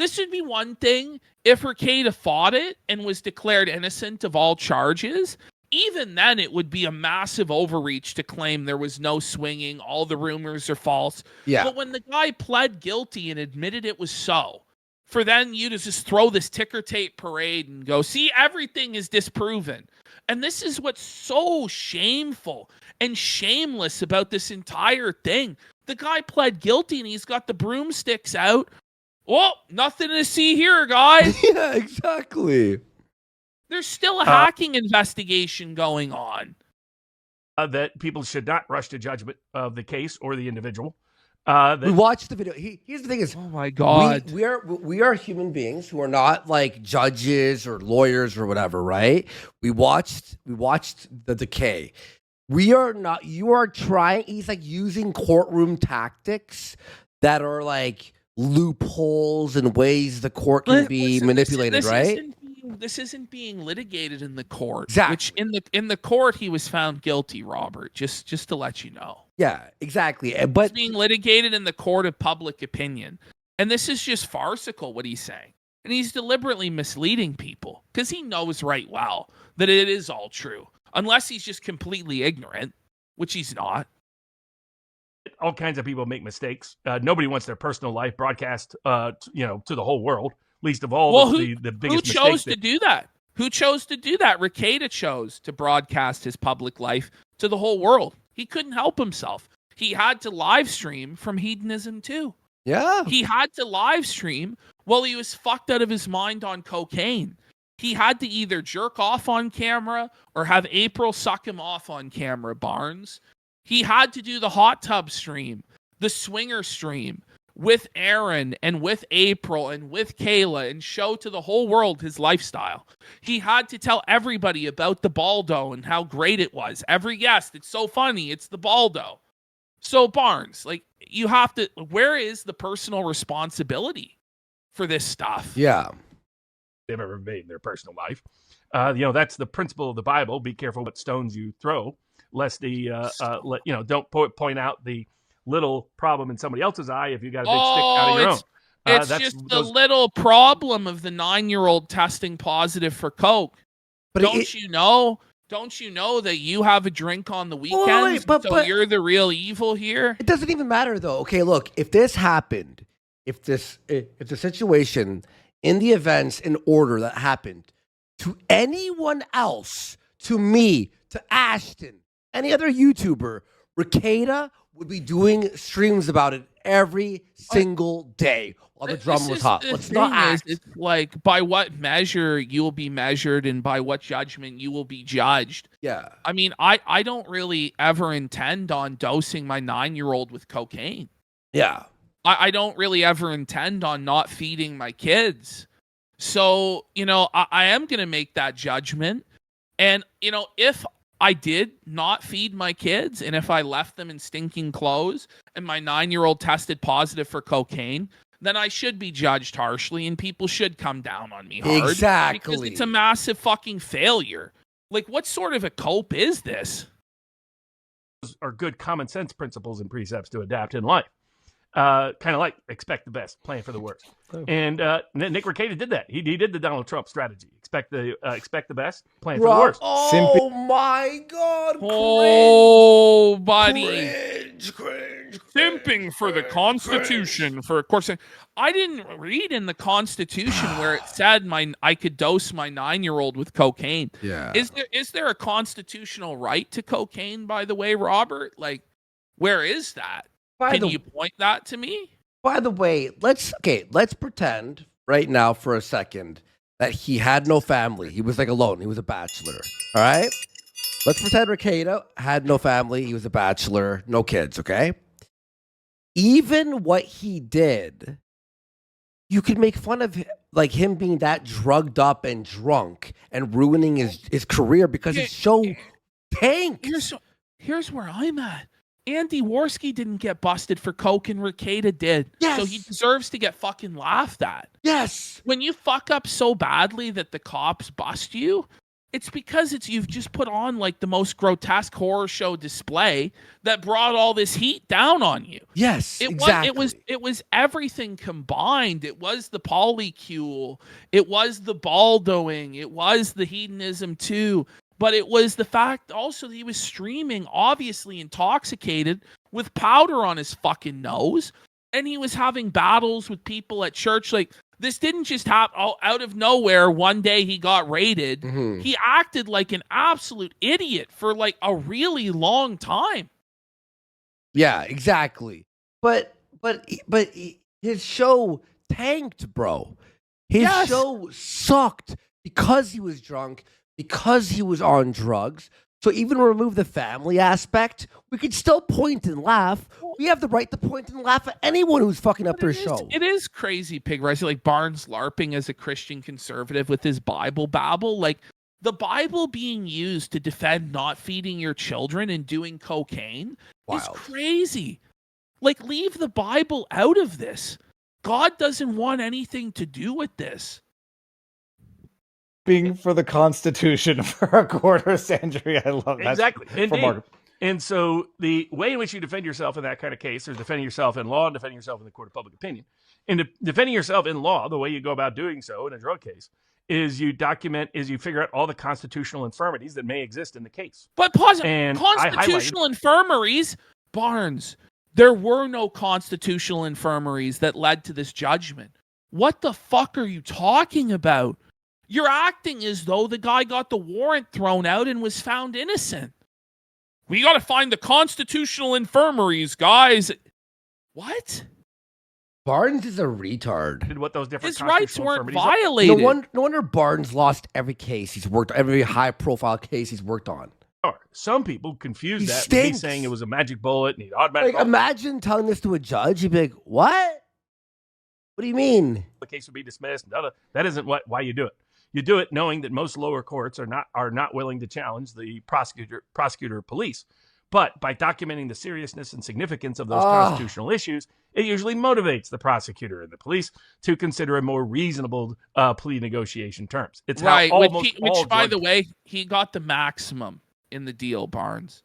should be one thing if Rekieta fought it and was declared innocent of all charges. Even then, it would be a massive overreach to claim there was no swinging, all the rumors are false. Yeah. But when the guy pled guilty and admitted it was so, for then you to just throw this ticker tape parade and go, see, everything is disproven. And this is what's so shameful and shameless about this entire thing. The guy pled guilty and he's got the broomsticks out. Well, nothing to see here, guys. Yeah, exactly. There's still a hacking investigation going on. That people should not rush to judgment of the case or the individual. We watched the video. Here's the thing: is oh my god, we are human beings who are not like judges or lawyers or whatever, right? We watched the decay. We are not. You are trying. He's like using courtroom tactics that are like loopholes and ways the court can be manipulated, right? This isn't being litigated in the court. Exactly. Which in the court he was found guilty, Robert. Just to let you know. Yeah, exactly. But it's being litigated in the court of public opinion, and this is just farcical what he's saying, and he's deliberately misleading people because he knows right well that it is all true, unless he's just completely ignorant, which he's not. All kinds of people make mistakes. Nobody wants their personal life broadcast, to the whole world. Least of all, the biggest who chose to do that? Who chose to do that? Rekieta chose to broadcast his public life to the whole world. He couldn't help himself. He had to live stream from hedonism too. Yeah. He had to live stream while he was fucked out of his mind on cocaine. He had to either jerk off on camera or have April suck him off on camera, Barnes. He had to do the hot tub stream, the swinger stream, with Aaron and with April and with Kayla and show to the whole world his lifestyle. He had to tell everybody about the Baldo and how great it was. Every guest, it's so funny, it's the Baldo. So Barnes, you have to, where is the personal responsibility for this stuff? Yeah. they've ever made in their personal life. That's the principle of the Bible. Be careful what stones you throw, lest don't point out the little problem in somebody else's eye if you got a big stick out of your own. It's just the little problem of the 9-year-old testing positive for coke. But don't you know that you have a drink on the weekends? So you're the real evil here? It doesn't even matter though. Okay, look, if this happened, if the situation in the events in order that happened to anyone else, to me, to Ashton, any other YouTuber, Rekieta would be doing streams about it every single day while the drum was hot. Let's not act. It's like, by what measure you will be measured and by what judgment you will be judged. Yeah. I mean, I don't really ever intend on dosing my 9-year-old with cocaine. Yeah. I don't really ever intend on not feeding my kids. So, I am going to make that judgment. And, if I did not feed my kids and if I left them in stinking clothes and my 9-year-old tested positive for cocaine, then I should be judged harshly and people should come down on me hard. Exactly. Because it's a massive fucking failure. Like, what sort of a cope is this? Are good common sense principles and precepts to adapt in life. Kind of like expect the best, plan for the worst. Oh. And Nick Rekieta did that. He did the Donald Trump strategy. Expect the best, plan for the worst. Oh my God! Oh, buddy, cringe, simping for the Constitution. For of course, I didn't read in the Constitution where it said I could dose my 9-year-old with cocaine. Yeah. Is there a constitutional right to cocaine? By the way, Robert, like, where is that? Can you point that to me? By the way, let's pretend right now for a second that he had no family. He was like alone. He was a bachelor. All right? Let's pretend Rekieta had no family. He was a bachelor, no kids, okay? Even what he did, you could make fun of him, like him being that drugged up and drunk and ruining his career because his show tanked. Here's where I'm at. Andy Worski didn't get busted for coke and Rekieta did. Yes. So he deserves to get fucking laughed at. Yes. When you fuck up so badly that the cops bust you, it's because you've just put on like the most grotesque horror show display that brought all this heat down on you. Yes, exactly. It was everything combined. It was the polycule. It was the baldoing. It was the hedonism too. But it was the fact also that he was streaming, obviously intoxicated, with powder on his fucking nose. And he was having battles with people at church. Like, this didn't just happen out of nowhere. One day he got raided. Mm-hmm. He acted like an absolute idiot for like a really long time. Yeah, exactly. But his show tanked, bro. His show sucked because he was drunk. Because he was on drugs. So even remove the family aspect, we could still point and laugh. We have the right to point and laugh at anyone who's fucking up their show. It is crazy, Pig Rice. Like Barnes LARPing as a Christian conservative with his Bible babble. Like the Bible being used to defend not feeding your children and doing cocaine is crazy. Like, leave the Bible out of this. God doesn't want anything to do with this. Being for the Constitution for a quarter century. I love that. Exactly. And so the way in which you defend yourself in that kind of case, or defending yourself in law and defending yourself in the court of public opinion, and defending yourself in law, the way you go about doing so in a drug case, is you figure out all the constitutional infirmities that may exist in the case. But constitutional infirmaries, Barnes, there were no constitutional infirmaries that led to this judgment. What the fuck are you talking about? You're acting as though the guy got the warrant thrown out and was found innocent. We got to find the constitutional infirmaries, guys. What? Barnes is a retard. Did what those different his rights weren't violated. No wonder Barnes lost every case he's worked on, every high-profile case he's worked on. Some people confuse that with me saying it was a magic bullet and he'd automatically... Like, imagine telling this to a judge. He'd be like, what? What do you mean? The case would be dismissed. That isn't why you do it. You do it knowing that most lower courts are not willing to challenge the prosecutor or police. But by documenting the seriousness and significance of those constitutional issues, it usually motivates the prosecutor and the police to consider a more reasonable plea negotiation terms. It's right, how which by the way, he got the maximum in the deal, Barnes.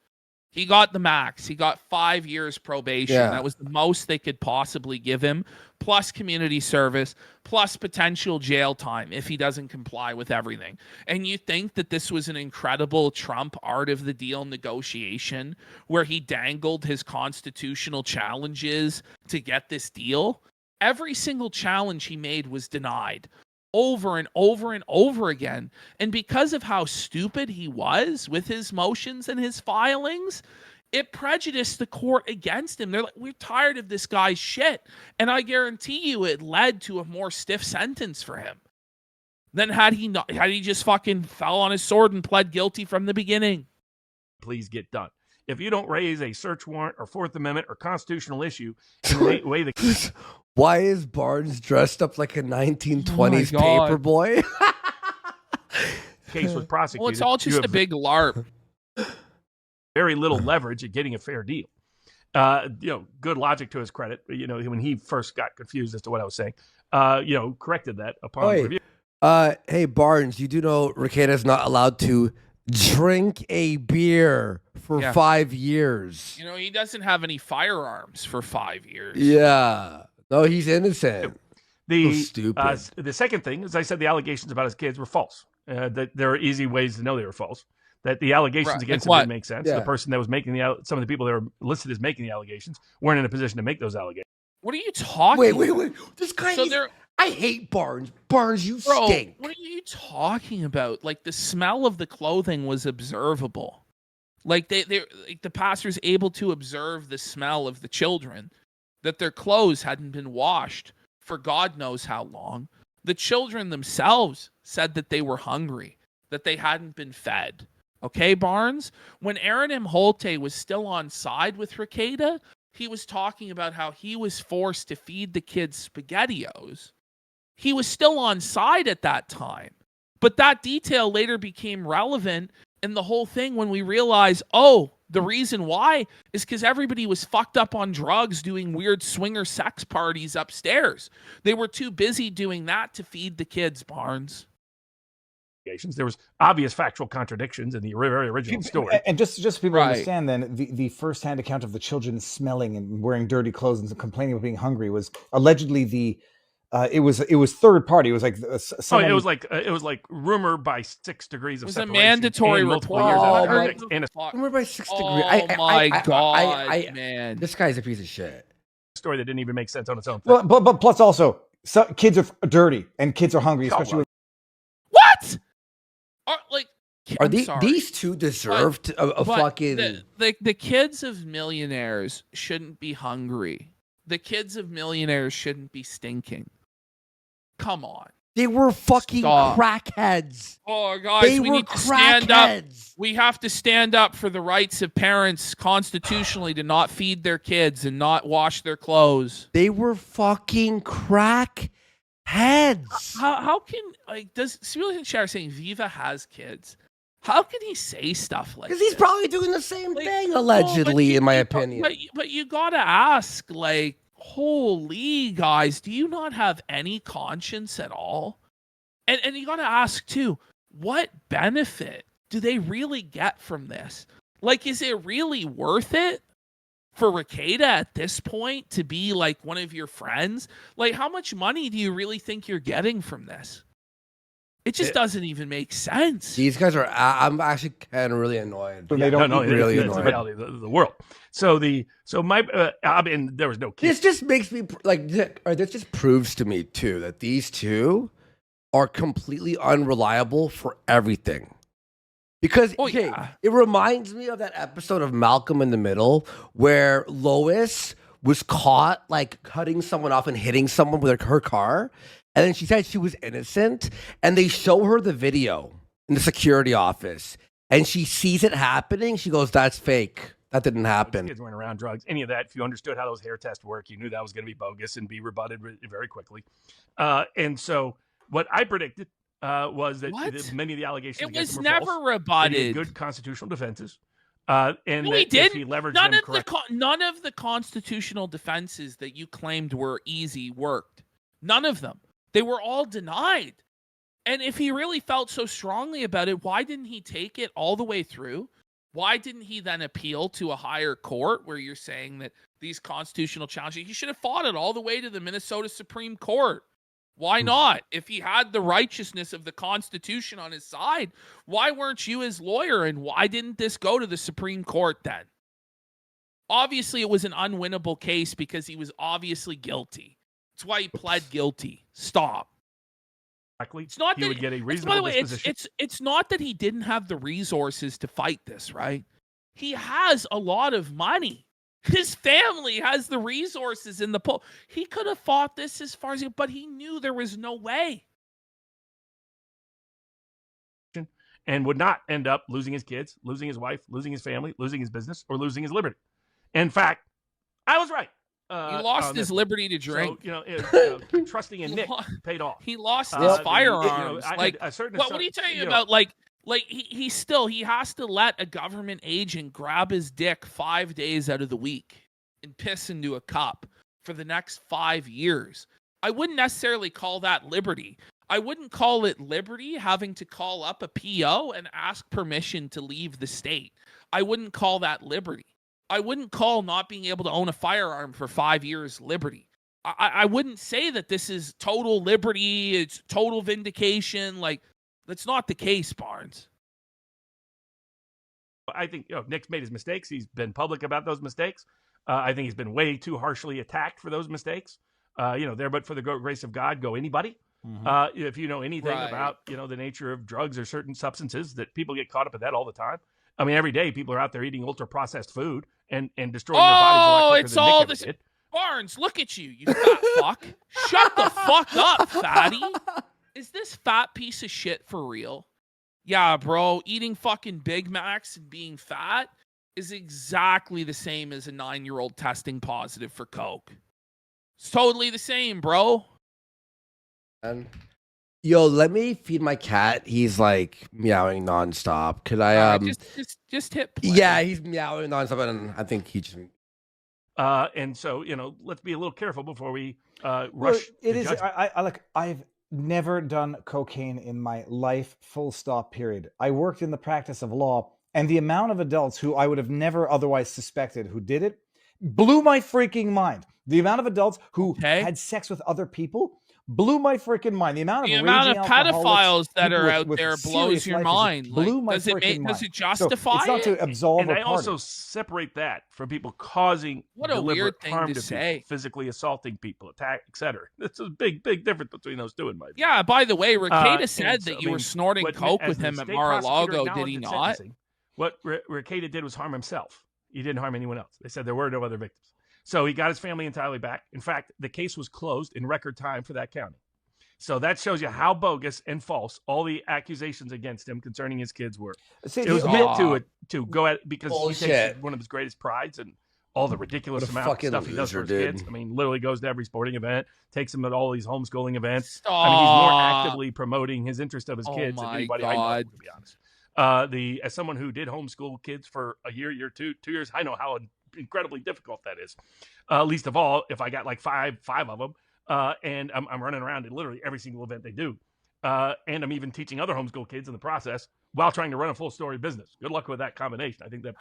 He got the max. He got 5 years probation. Yeah. That was the most they could possibly give him, plus community service, plus potential jail time if he doesn't comply with everything. And you think that this was an incredible Trump art of the deal negotiation where he dangled his constitutional challenges to get this deal? Every single challenge he made was denied over and over and over again. And because of how stupid he was with his motions and his filings, it prejudiced the court against him. They're like, we're tired of this guy's shit. And I guarantee you it led to a more stiff sentence for him than had he just fucking fell on his sword and pled guilty from the beginning. Please get done. If you don't raise a search warrant or Fourth Amendment or constitutional issue in the way the Why is Barnes dressed up like a 1920s paperboy? case was prosecuted, Well, it's all just a big LARP. Very little leverage at getting a fair deal. Good logic to his credit. When he first got confused as to what I was saying, corrected that upon review. Hey, Barnes, you do know Rekieta is not allowed to drink a beer for 5 years. He doesn't have any firearms for 5 years. Yeah. No, he's innocent. So stupid. The second thing, as I said, the allegations about his kids were false. That there are easy ways to know they were false. That the allegations against him didn't make sense. Yeah. The person that was making some of the people that were listed as making the allegations weren't in a position to make those allegations. What are you talking about? Wait. This guy I hate Barnes. Barnes, you stink. What are you talking about? Like, the smell of the clothing was observable. Like, the pastor's able to observe the smell of the children, that their clothes hadn't been washed for God knows how long. The children themselves said that they were hungry, that they hadn't been fed. Okay, Barnes? When Aaron M. Holte was still on side with Rekieta, he was talking about how he was forced to feed the kids SpaghettiOs. He was still on side at that time. But that detail later became relevant in the whole thing when we realized, the reason why is because everybody was fucked up on drugs doing weird swinger sex parties upstairs. They were too busy doing that to feed the kids, Barnes. There was obvious factual contradictions in the very original story. And just so people understand, then the first-hand account of the children smelling and wearing dirty clothes and complaining about being hungry was allegedly it was third party. It was like it was like rumor by 6 degrees of separation. It was a mandatory report. Rumor by 6 degrees. Oh my God, man! This guy's a piece of shit. Story that didn't even make sense on its own. Well, but plus also, kids are dirty and kids are hungry, especially. What? These two deserved a fucking... The kids of millionaires shouldn't be hungry. The kids of millionaires shouldn't be stinking. Come on. They were fucking crackheads. Oh, guys, we need to stand up. We have to stand up for the rights of parents constitutionally to not feed their kids and not wash their clothes. They were fucking crackheads. How can, does Civilian Shatter saying Viva has kids? How can he say stuff like that? Because he's probably doing the same thing, allegedly, in my opinion. But you gotta ask, holy guys, do you not have any conscience at all? And you gotta ask, too, what benefit do they really get from this? Is it really worth it for Rekieta at this point to be, one of your friends? How much money do you really think you're getting from this? It just doesn't even make sense. These guys are... I'm actually kind of really annoyed. But they don't really annoyed. It's the reality of the world. So there was no kid. This just makes me... this just proves to me, too, that these two are completely unreliable for everything. Because it reminds me of that episode of Malcolm in the Middle where Lois was caught, cutting someone off and hitting someone with her car. And then she said she was innocent, and they show her the video in the security office, and she sees it happening. She goes, "That's fake. That didn't happen." Kids weren't around drugs. Any of that, if you understood how those hair tests work, you knew that was going to be bogus and be rebutted very quickly. And so what I predicted was that many of the allegations was never false. rebutted. Good constitutional defenses. And No, that he if didn't. he leveraged None them of correctly. none of the constitutional defenses that you claimed were easy worked. None of them. They were all denied. And if he really felt so strongly about it, why didn't he take it all the way through? Why didn't he then appeal to a higher court where you're saying that these constitutional challenges, he should have fought it all the way to the Minnesota Supreme Court. Why not? If he had the righteousness of the Constitution on his side, why weren't you his lawyer, and why didn't this go to the Supreme Court then? Obviously, it was an unwinnable case because he was obviously guilty. That's why he pled guilty. Stop. It's not he that would get a by the reasonable way, disposition. it's not that he didn't have the resources to fight this, right? He has a lot of money. His family has the resources in the poll. He could have fought this as far as but he knew there was no way. And would not end up losing his kids, losing his wife, losing his family, losing his business, or losing his liberty. In fact, I was right. He lost his liberty to drink. So, trusting in Nick paid off. He lost his firearms. What are you talking about? Like he has to let a government agent grab his dick 5 days out of the week and piss into a cup for the next 5 years. I wouldn't necessarily call that liberty. I wouldn't call it liberty having to call up a PO and ask permission to leave the state. I wouldn't call that liberty. I wouldn't call not being able to own a firearm for 5 years liberty. I wouldn't say that this is total liberty, it's total vindication. Like, that's not the case, Barnes. I think Nick's made his mistakes. He's been public about those mistakes. I think he's been way too harshly attacked for those mistakes. There, but for the grace of God, go anybody. Mm-hmm. If you know anything about the nature of drugs or certain substances, that people get caught up in that all the time. I mean, every day people are out there eating ultra processed food and destroying their bodies a lot quicker it's than all Nick this. ever did. Barnes, look at you, you fat fuck. Shut the fuck up, fatty. Is this fat piece of shit for real? Yeah, bro, eating fucking Big Macs and being fat is exactly the same as a 9-year-old testing positive for Coke. It's totally the same, bro. Yo, let me feed my cat. He's like meowing nonstop. Could I just hit play. Yeah, he's meowing nonstop, and I think he just and so let's be a little careful before we rush. It is. I've never done cocaine in my life. Full stop. Period. I worked in the practice of law, and the amount of adults who I would have never otherwise suspected who did it blew my freaking mind. The amount of adults who had sex with other people blew my freaking mind. The amount of pedophiles that are out there blows your mind. Blew my freaking mind. Does it justify it's not to absolve and or I pardon. also separate that from people causing deliberate harm to people, physically assaulting people, attack, etc. It's a big difference between those two in my view. Yeah, by the way, Rekieta said that you were snorting coke with him at Mar-a-Lago, did he not? What Rekieta did was harm himself. He didn't harm anyone else. They said there were no other victims. So he got his family entirely back. In fact, the case was closed in record time for that county. So that shows you how bogus and false all the accusations against him concerning his kids were. It was meant to go at because he takes one of his greatest prides and all the ridiculous amount of stuff he does for his kids. I mean, literally goes to every sporting event, takes them at all these homeschooling events. I mean, he's more actively promoting his interest of his kids than anybody I know, to be honest. As someone who did homeschool kids for a year, 2 years, I know how incredibly difficult that is. Least of all, if I got like five of them, and I'm running around at literally every single event they do, and I'm even teaching other homeschool kids in the process while trying to run a full story business. Good luck with that combination. I think that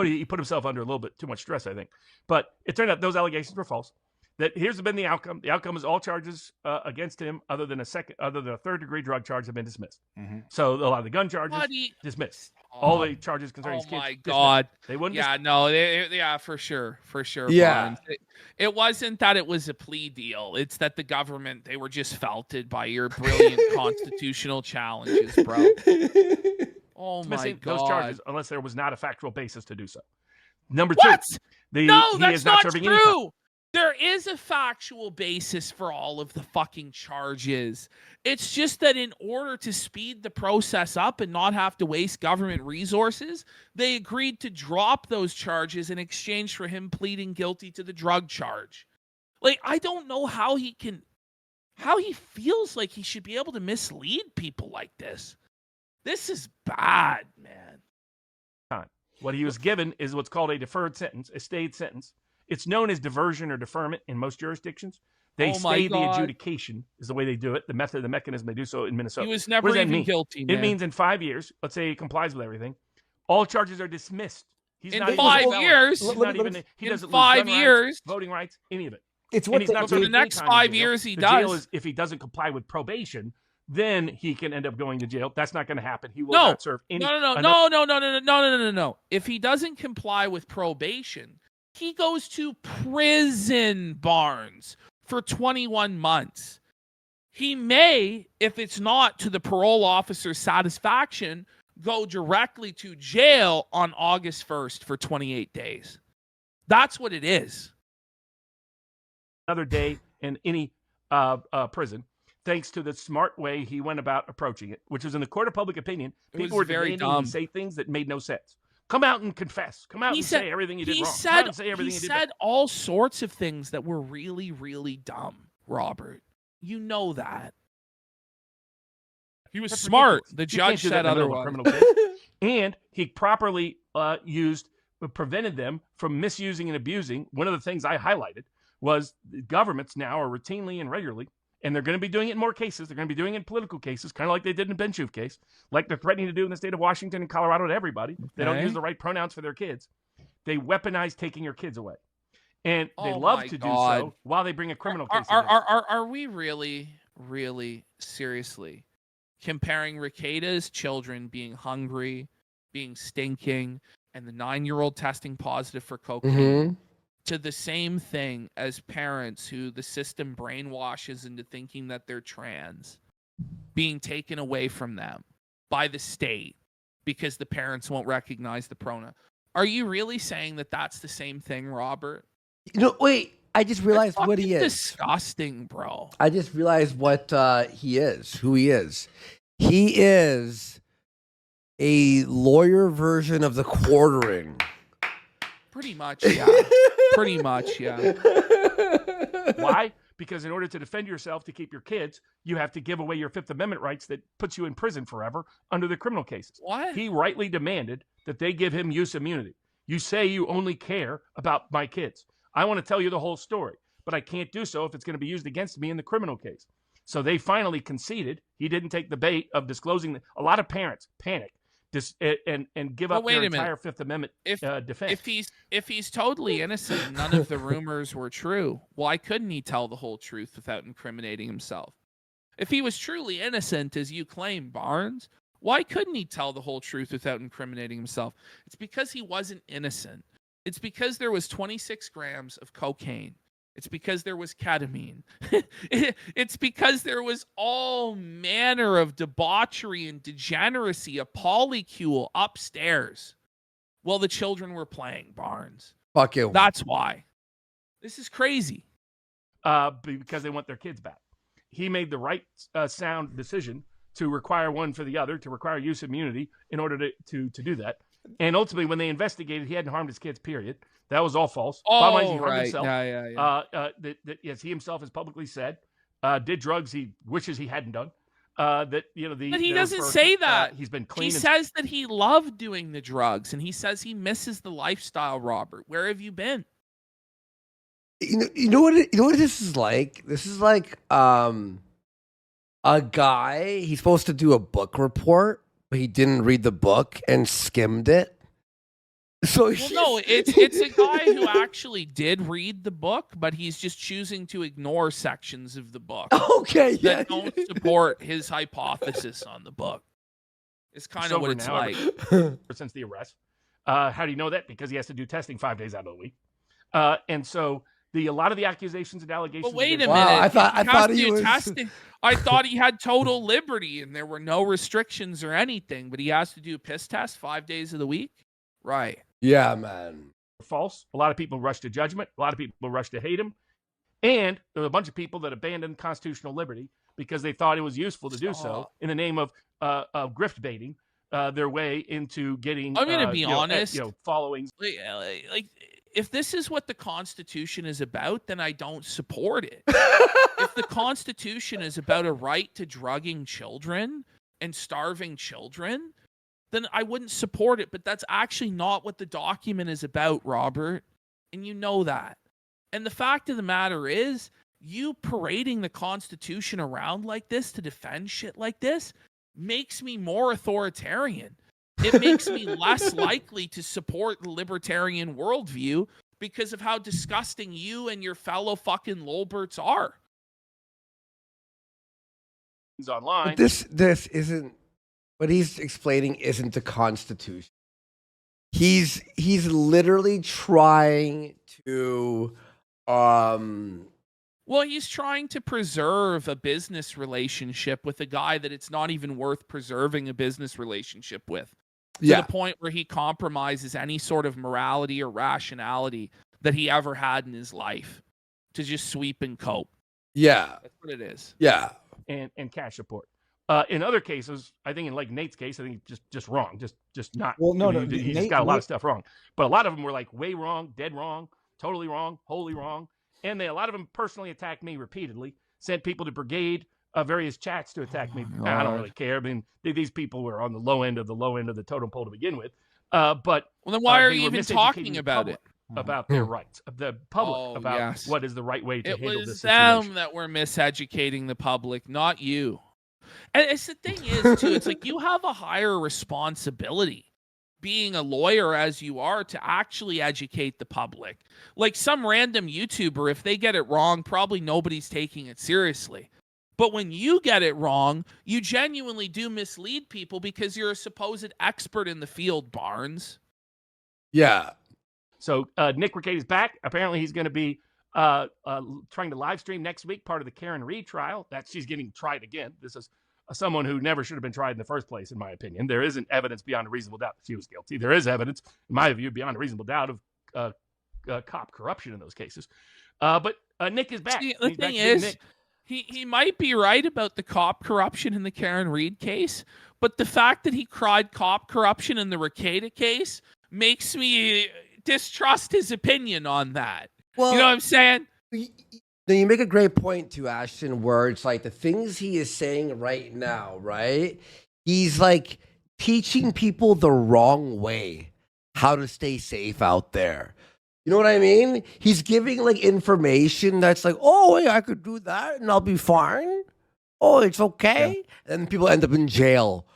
he put himself under a little bit too much stress, I think. But it turned out those allegations were false. That here's been the outcome. The outcome is all charges against him, other than a third-degree drug charge, have been dismissed. Mm-hmm. So a lot of the gun charges dismissed. All the charges concerning his kids. Oh my God! They wouldn't. Yeah, for sure. Yeah, it wasn't that it was a plea deal. It's that the government, they were just felted by your brilliant constitutional challenges, bro. Oh my God! Those charges, unless there was not a factual basis to do so. Number two, that's not true. There is a factual basis for all of the fucking charges. It's just that in order to speed the process up and not have to waste government resources, they agreed to drop those charges in exchange for him pleading guilty to the drug charge. Like, I don't know how he feels like he should be able to mislead people like this. This is bad, man. What he was given is what's called a deferred sentence, a stayed sentence. It's known as diversion or deferment in most jurisdictions. They stay the adjudication is the way they do it. The mechanism they do so in Minnesota. He was never even guilty, man. It means in 5 years, let's say he complies with everything, all charges are dismissed. He's in not 5 years. He's not even, he doesn't in 5 lose years. Rights, voting rights, any of it. It's what for the next 5 years he does. Jail is, if he doesn't comply with probation, then he can end up going to jail. That's not going to happen. He will not serve any. No. If he doesn't comply with probation, he goes to prison, Barnes, for 21 months. He may, if it's not to the parole officer's satisfaction, go directly to jail on August 1st for 28 days. That's what it is. Another day in any prison, thanks to the smart way he went about approaching it, which was in the court of public opinion. People were very dumb. Say things that made no sense. Come out and confess. Come out and say everything you did wrong. Come out and say everything you did said all sorts of things that were really, really dumb, Robert. You know that. He was smart. The judge said otherwise. And he properly prevented them from misusing and abusing. One of the things I highlighted was the governments now are routinely and regularly, and they're going to be doing it in more cases. They're going to be doing it in political cases, kind of like they did in the Benchoof case, like they're threatening to do in the state of Washington and Colorado to everybody. Okay. They don't use the right pronouns for their kids. They weaponize taking your kids away. And they love to do so while they bring a criminal case. Are we really, really seriously comparing Rekieta's children being hungry, being stinking, and the 9-year-old testing positive for cocaine to the same thing as parents who the system brainwashes into thinking that they're trans, being taken away from them by the state because the parents won't recognize the pronoun? Are you really saying that that's the same thing, Robert? Wait. I just realized what he is. Disgusting, bro. I just realized what he is, who he is. He is a lawyer version of the quartering. Pretty much, yeah. Pretty much, yeah. Why? Because in order to defend yourself, to keep your kids, you have to give away your Fifth Amendment rights that puts you in prison forever under the criminal cases. What? He rightly demanded that they give him use immunity. You say you only care about my kids. I want to tell you the whole story, but I can't do so if it's going to be used against me in the criminal case. So they finally conceded. He didn't take the bait of disclosing. A lot of parents panic and give up their entire Fifth Amendment defense. If he's totally innocent, none of the rumors were true. Why couldn't he tell the whole truth without incriminating himself? If he was truly innocent, as you claim, Barnes, why couldn't he tell the whole truth without incriminating himself? It's because he wasn't innocent. It's because there was 26 grams of cocaine. It's because there was ketamine. It's because there was all manner of debauchery and degeneracy, a polycule upstairs while the children were playing, Barnes. Fuck you. That's why. This is crazy. Because they want their kids back. He made the right sound decision to require one for the other, to require use of immunity in order to do that. And ultimately, when they investigated, he hadn't harmed his kids, period. That was all false. Oh, he harmed himself. Yeah. Yes, he himself has publicly said, did drugs he wishes he hadn't done. But he doesn't say that. He's been clean. He says that he loved doing the drugs, and he says he misses the lifestyle, Robert. Where have you been? You know what this is like? This is like a guy, he's supposed to do a book report, but he didn't read the book and skimmed it. So no, it's a guy who actually did read the book, but he's just choosing to ignore sections of the book. Okay, that don't support his hypothesis on the book. It's kind of what it's like. Since the arrest. How do you know that? Because he has to do testing 5 days out of the week. And so a lot of the accusations and allegations. But wait a minute. Wow, I thought he was testing. I thought he had total liberty and there were no restrictions or anything, but he has to do a piss test 5 days of the week. Right. Yeah, man. False. A lot of people rush to judgment. A lot of people rush to hate him. And there were a bunch of people that abandoned constitutional liberty because they thought it was useful to do so in the name of grift baiting their way into getting. I'm going to be honest. Followings. Like, if this is what the Constitution is about, then I don't support it. If the Constitution is about a right to drugging children and starving children, then I wouldn't support it. But that's actually not what the document is about, Robert. And you know that. And the fact of the matter is, you parading the Constitution around like this to defend shit like this makes me more authoritarian. It makes me less likely to support the libertarian worldview because of how disgusting you and your fellow fucking lolberts are. Online. But this isn't what he's explaining. Isn't the Constitution? He's literally trying to Well, he's trying to preserve a business relationship with a guy that it's not even worth preserving a business relationship with. To the point where he compromises any sort of morality or rationality that he ever had in his life to just sweep and cope. Yeah. That's what it is. Yeah. And cash support. In other cases, I think in like Nate's case, I think just wrong, just not. Well, no, he just got a lot of stuff wrong. But a lot of them were like way wrong, dead wrong, totally wrong, wholly wrong. And a lot of them personally attacked me repeatedly, sent people to brigade, various chats to attack me. I don't really care. I mean, these people were on the low end of the totem pole to begin with. But well, then why are you even talking about it? About their rights, the public, about what is the right way to handle this situation. It was them that were miseducating the public, not you. And it's the thing is, too, it's like you have a higher responsibility being a lawyer as you are to actually educate the public. Like some random YouTuber, if they get it wrong, probably nobody's taking it seriously. But when you get it wrong, you genuinely do mislead people because you're a supposed expert in the field, Barnes. Yeah. So Nick Rekieta is back. Apparently he's going to be trying to live stream next week, part of the Karen Reed trial. She's getting tried again. This is someone who never should have been tried in the first place, in my opinion. There isn't evidence beyond a reasonable doubt that she was guilty. There is evidence, in my view, beyond a reasonable doubt of cop corruption in those cases. But Nick is back. See, the thing is, he might be right about the cop corruption in the Karen Reed case, but the fact that he cried cop corruption in the Rekieta case makes me distrust his opinion on that. Well, you know what I'm saying? You make a great point too, Ashton, where it's like the things he is saying right now, right? He's like teaching people the wrong way how to stay safe out there. You know what I mean? He's giving like information that's like, oh, hey, I could do that and I'll be fine. Oh, it's okay. Yeah. And people end up in jail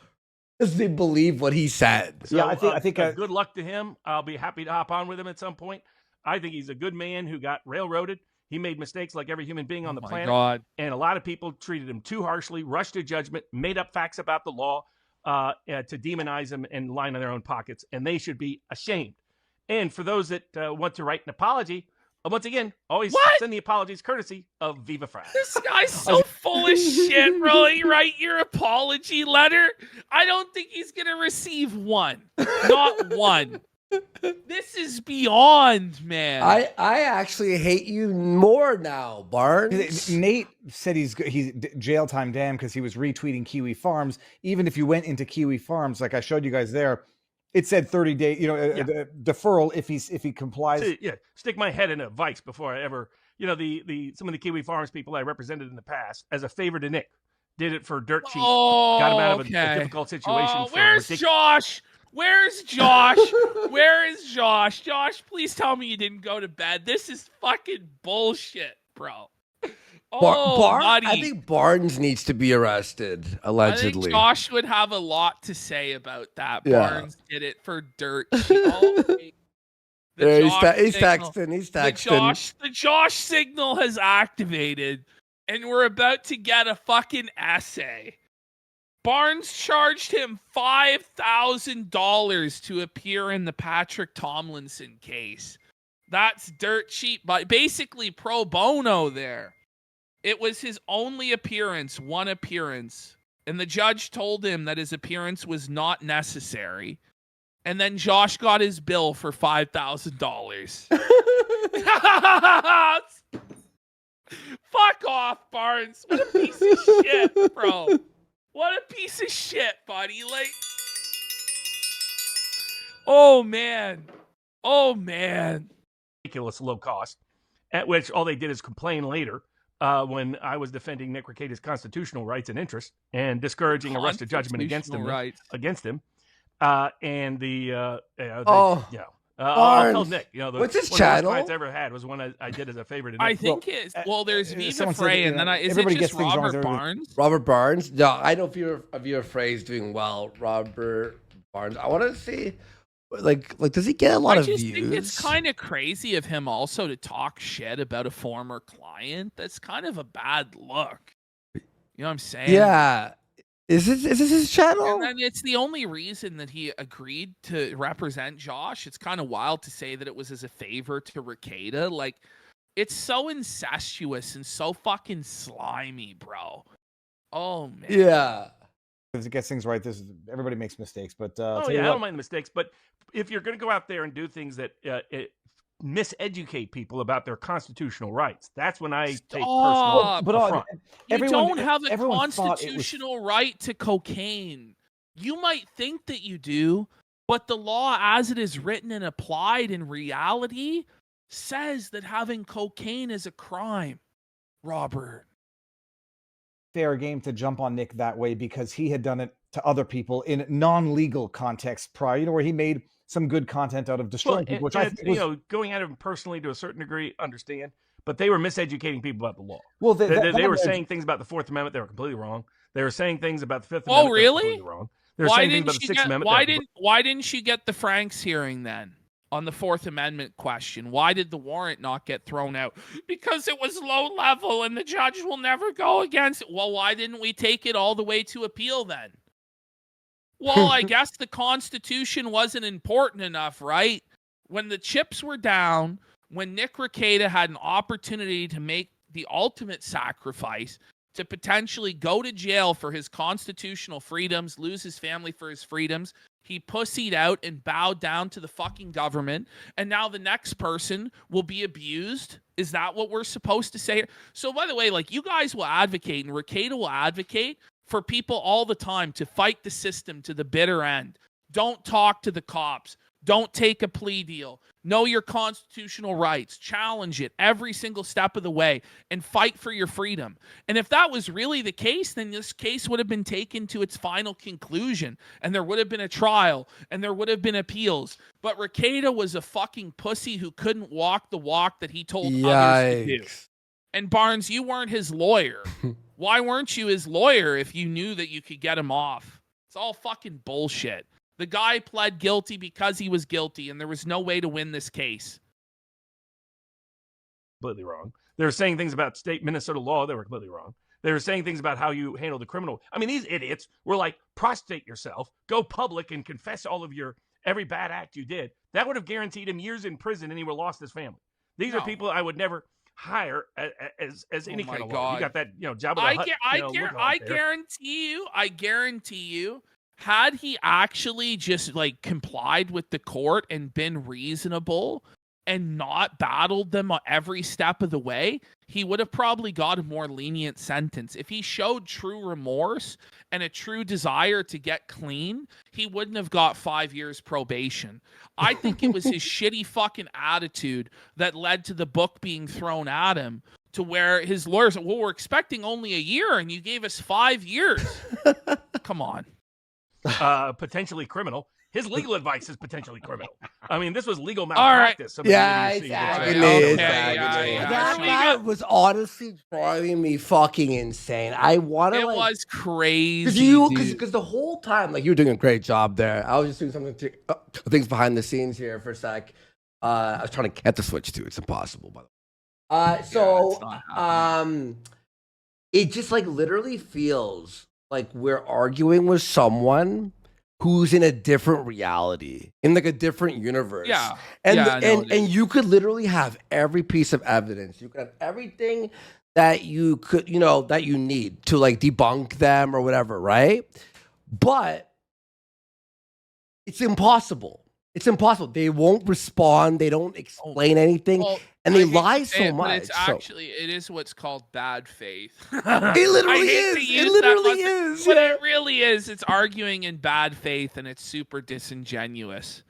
because they believe what he said. So, yeah, I think good luck to him. I'll be happy to hop on with him at some point. I think he's a good man who got railroaded. He made mistakes like every human being on the planet. God. And a lot of people treated him too harshly, rushed to judgment, made up facts about the law to demonize him and line in their own pockets. And they should be ashamed. And for those that want to write an apology, once again, always send the apologies courtesy of Viva France. This guy's so full of shit, bro. You write your apology letter. I don't think he's going to receive one. Not one. This is beyond, man. I actually hate you more now, Barnes. Nate said he's jail time damn because he was retweeting Kiwi Farms. Even if you went into Kiwi Farms, like I showed you guys there, it said 30-day, deferral if he complies. So, stick my head in a vice before I ever, the some of the Kiwi Farms people I represented in the past, as a favor to Nick, did it for dirt cheap, got him out of a difficult situation. Where's Josh? Where's Josh? Where is Josh? Josh, please tell me you didn't go to bed. This is fucking bullshit, bro. I think Barnes needs to be arrested, allegedly. I think Josh would have a lot to say about that. Yeah. Barnes did it for dirt. He's texting. The Josh signal has activated, and we're about to get a fucking essay. Barnes charged him $5,000 to appear in the Patrick Tomlinson case. That's dirt cheap, but basically pro bono there. It was his only appearance, one appearance. And the judge told him that his appearance was not necessary. And then Josh got his bill for $5,000. Fuck off, Barnes. What a piece of shit, bro. What a piece of shit, buddy. Like, oh, man. Ridiculous low cost, at which all they did is complain later when I was defending Nick Rekieta's constitutional rights and interests and discouraging arrested judgment against him. and the Oh. yeah. I'll tell Barnes. Nick. You know, What's his one of the worst channel? clients I ever had was one I did as a favor to Nick. I think well, there's Viva someone said, Frey, and then is it everybody just gets things wrong with Robert everybody. Barnes? Robert Barnes? No, I know Viva Frey's doing well. Robert Barnes. I want to see, like, does he get a lot of views? I just think it's kind of crazy of him also to talk shit about a former client. That's kind of a bad look. You know what I'm saying? Yeah. Is this his channel? And then it's the only reason that he agreed to represent Josh. It's kind of wild to say that it was as a favor to Rekieta. Like, it's so incestuous and so fucking slimy, bro. Oh man. Yeah. If it gets things right, everybody makes mistakes. But I don't mind the mistakes. But if you're going to go out there and do things that miseducate people about their constitutional rights, that's when I take personal affront. You don't have a constitutional right to cocaine. You might think that you do, but the law as it is written and applied in reality says that having cocaine is a crime, Robert. Fair game to jump on Nick that way because he had done it to other people in non-legal context prior, where he made some good content out of destroying people, which I think was, going at him personally to a certain degree, understand, but they were miseducating people about the law. Well, they were saying things about the Fourth Amendment that were completely wrong. They were saying things about the Fifth Oh, Amendment really? that were completely wrong. They were saying things about the Sixth Amendment. Why didn't she get the Franks hearing then on the Fourth Amendment question? Why did the warrant not get thrown out? Because it was low level and the judge will never go against it. Well, why didn't we take it all the way to appeal then? Well, I guess the Constitution wasn't important enough, right? When the chips were down, when Nick Rekieta had an opportunity to make the ultimate sacrifice to potentially go to jail for his constitutional freedoms, lose his family for his freedoms, he pussied out and bowed down to the fucking government, and now the next person will be abused? Is that what we're supposed to say? So, by the way, like, you guys will advocate, and Rekieta will advocate for people all the time to fight the system to the bitter end. Don't talk to the cops. Don't take a plea deal. Know your constitutional rights. Challenge it every single step of the way and fight for your freedom. And if that was really the case, then this case would have been taken to its final conclusion and there would have been a trial and there would have been appeals. But Rekieta was a fucking pussy who couldn't walk the walk that he told others to do. And Barnes, you weren't his lawyer. Why weren't you his lawyer if you knew that you could get him off? It's all fucking bullshit. The guy pled guilty because he was guilty, and there was no way to win this case. Completely wrong. They were saying things about state Minnesota law that were completely wrong. They were saying things about how you handle the criminal. I mean, these idiots were like, prostrate yourself, go public and confess all of every bad act you did. That would have guaranteed him years in prison and he would have lost his family. These are people I would never hire as any kind of law. You got that, job. I guarantee you, had he actually just like complied with the court and been reasonable and not battled them on every step of the way, he would have probably got a more lenient sentence. If he showed true remorse and a true desire to get clean, he wouldn't have got 5 years probation. I think it was his shitty fucking attitude that led to the book being thrown at him, to where his lawyers, well, we're expecting only a year and you gave us 5 years. Come on. Potentially criminal. His legal advice is potentially criminal. I mean, this was legal malpractice. All right. Yeah, exactly. That was honestly driving me fucking insane. I want to. It was crazy. Because the whole time, like, you were doing a great job there. I was just doing something, things behind the scenes here for a sec. I was trying to get the switch to. It's impossible, by the way. It just like literally feels like we're arguing with someone who's in a different reality, in like a different universe. Yeah. And you could literally have every piece of evidence. You could have everything that you could, that you need to like debunk them or whatever, right? But it's impossible. It's impossible. They won't respond. They don't explain anything. And they lie so much. But it is what's called bad faith. It literally is. It literally is. But it really is. It's arguing in bad faith, and it's super disingenuous.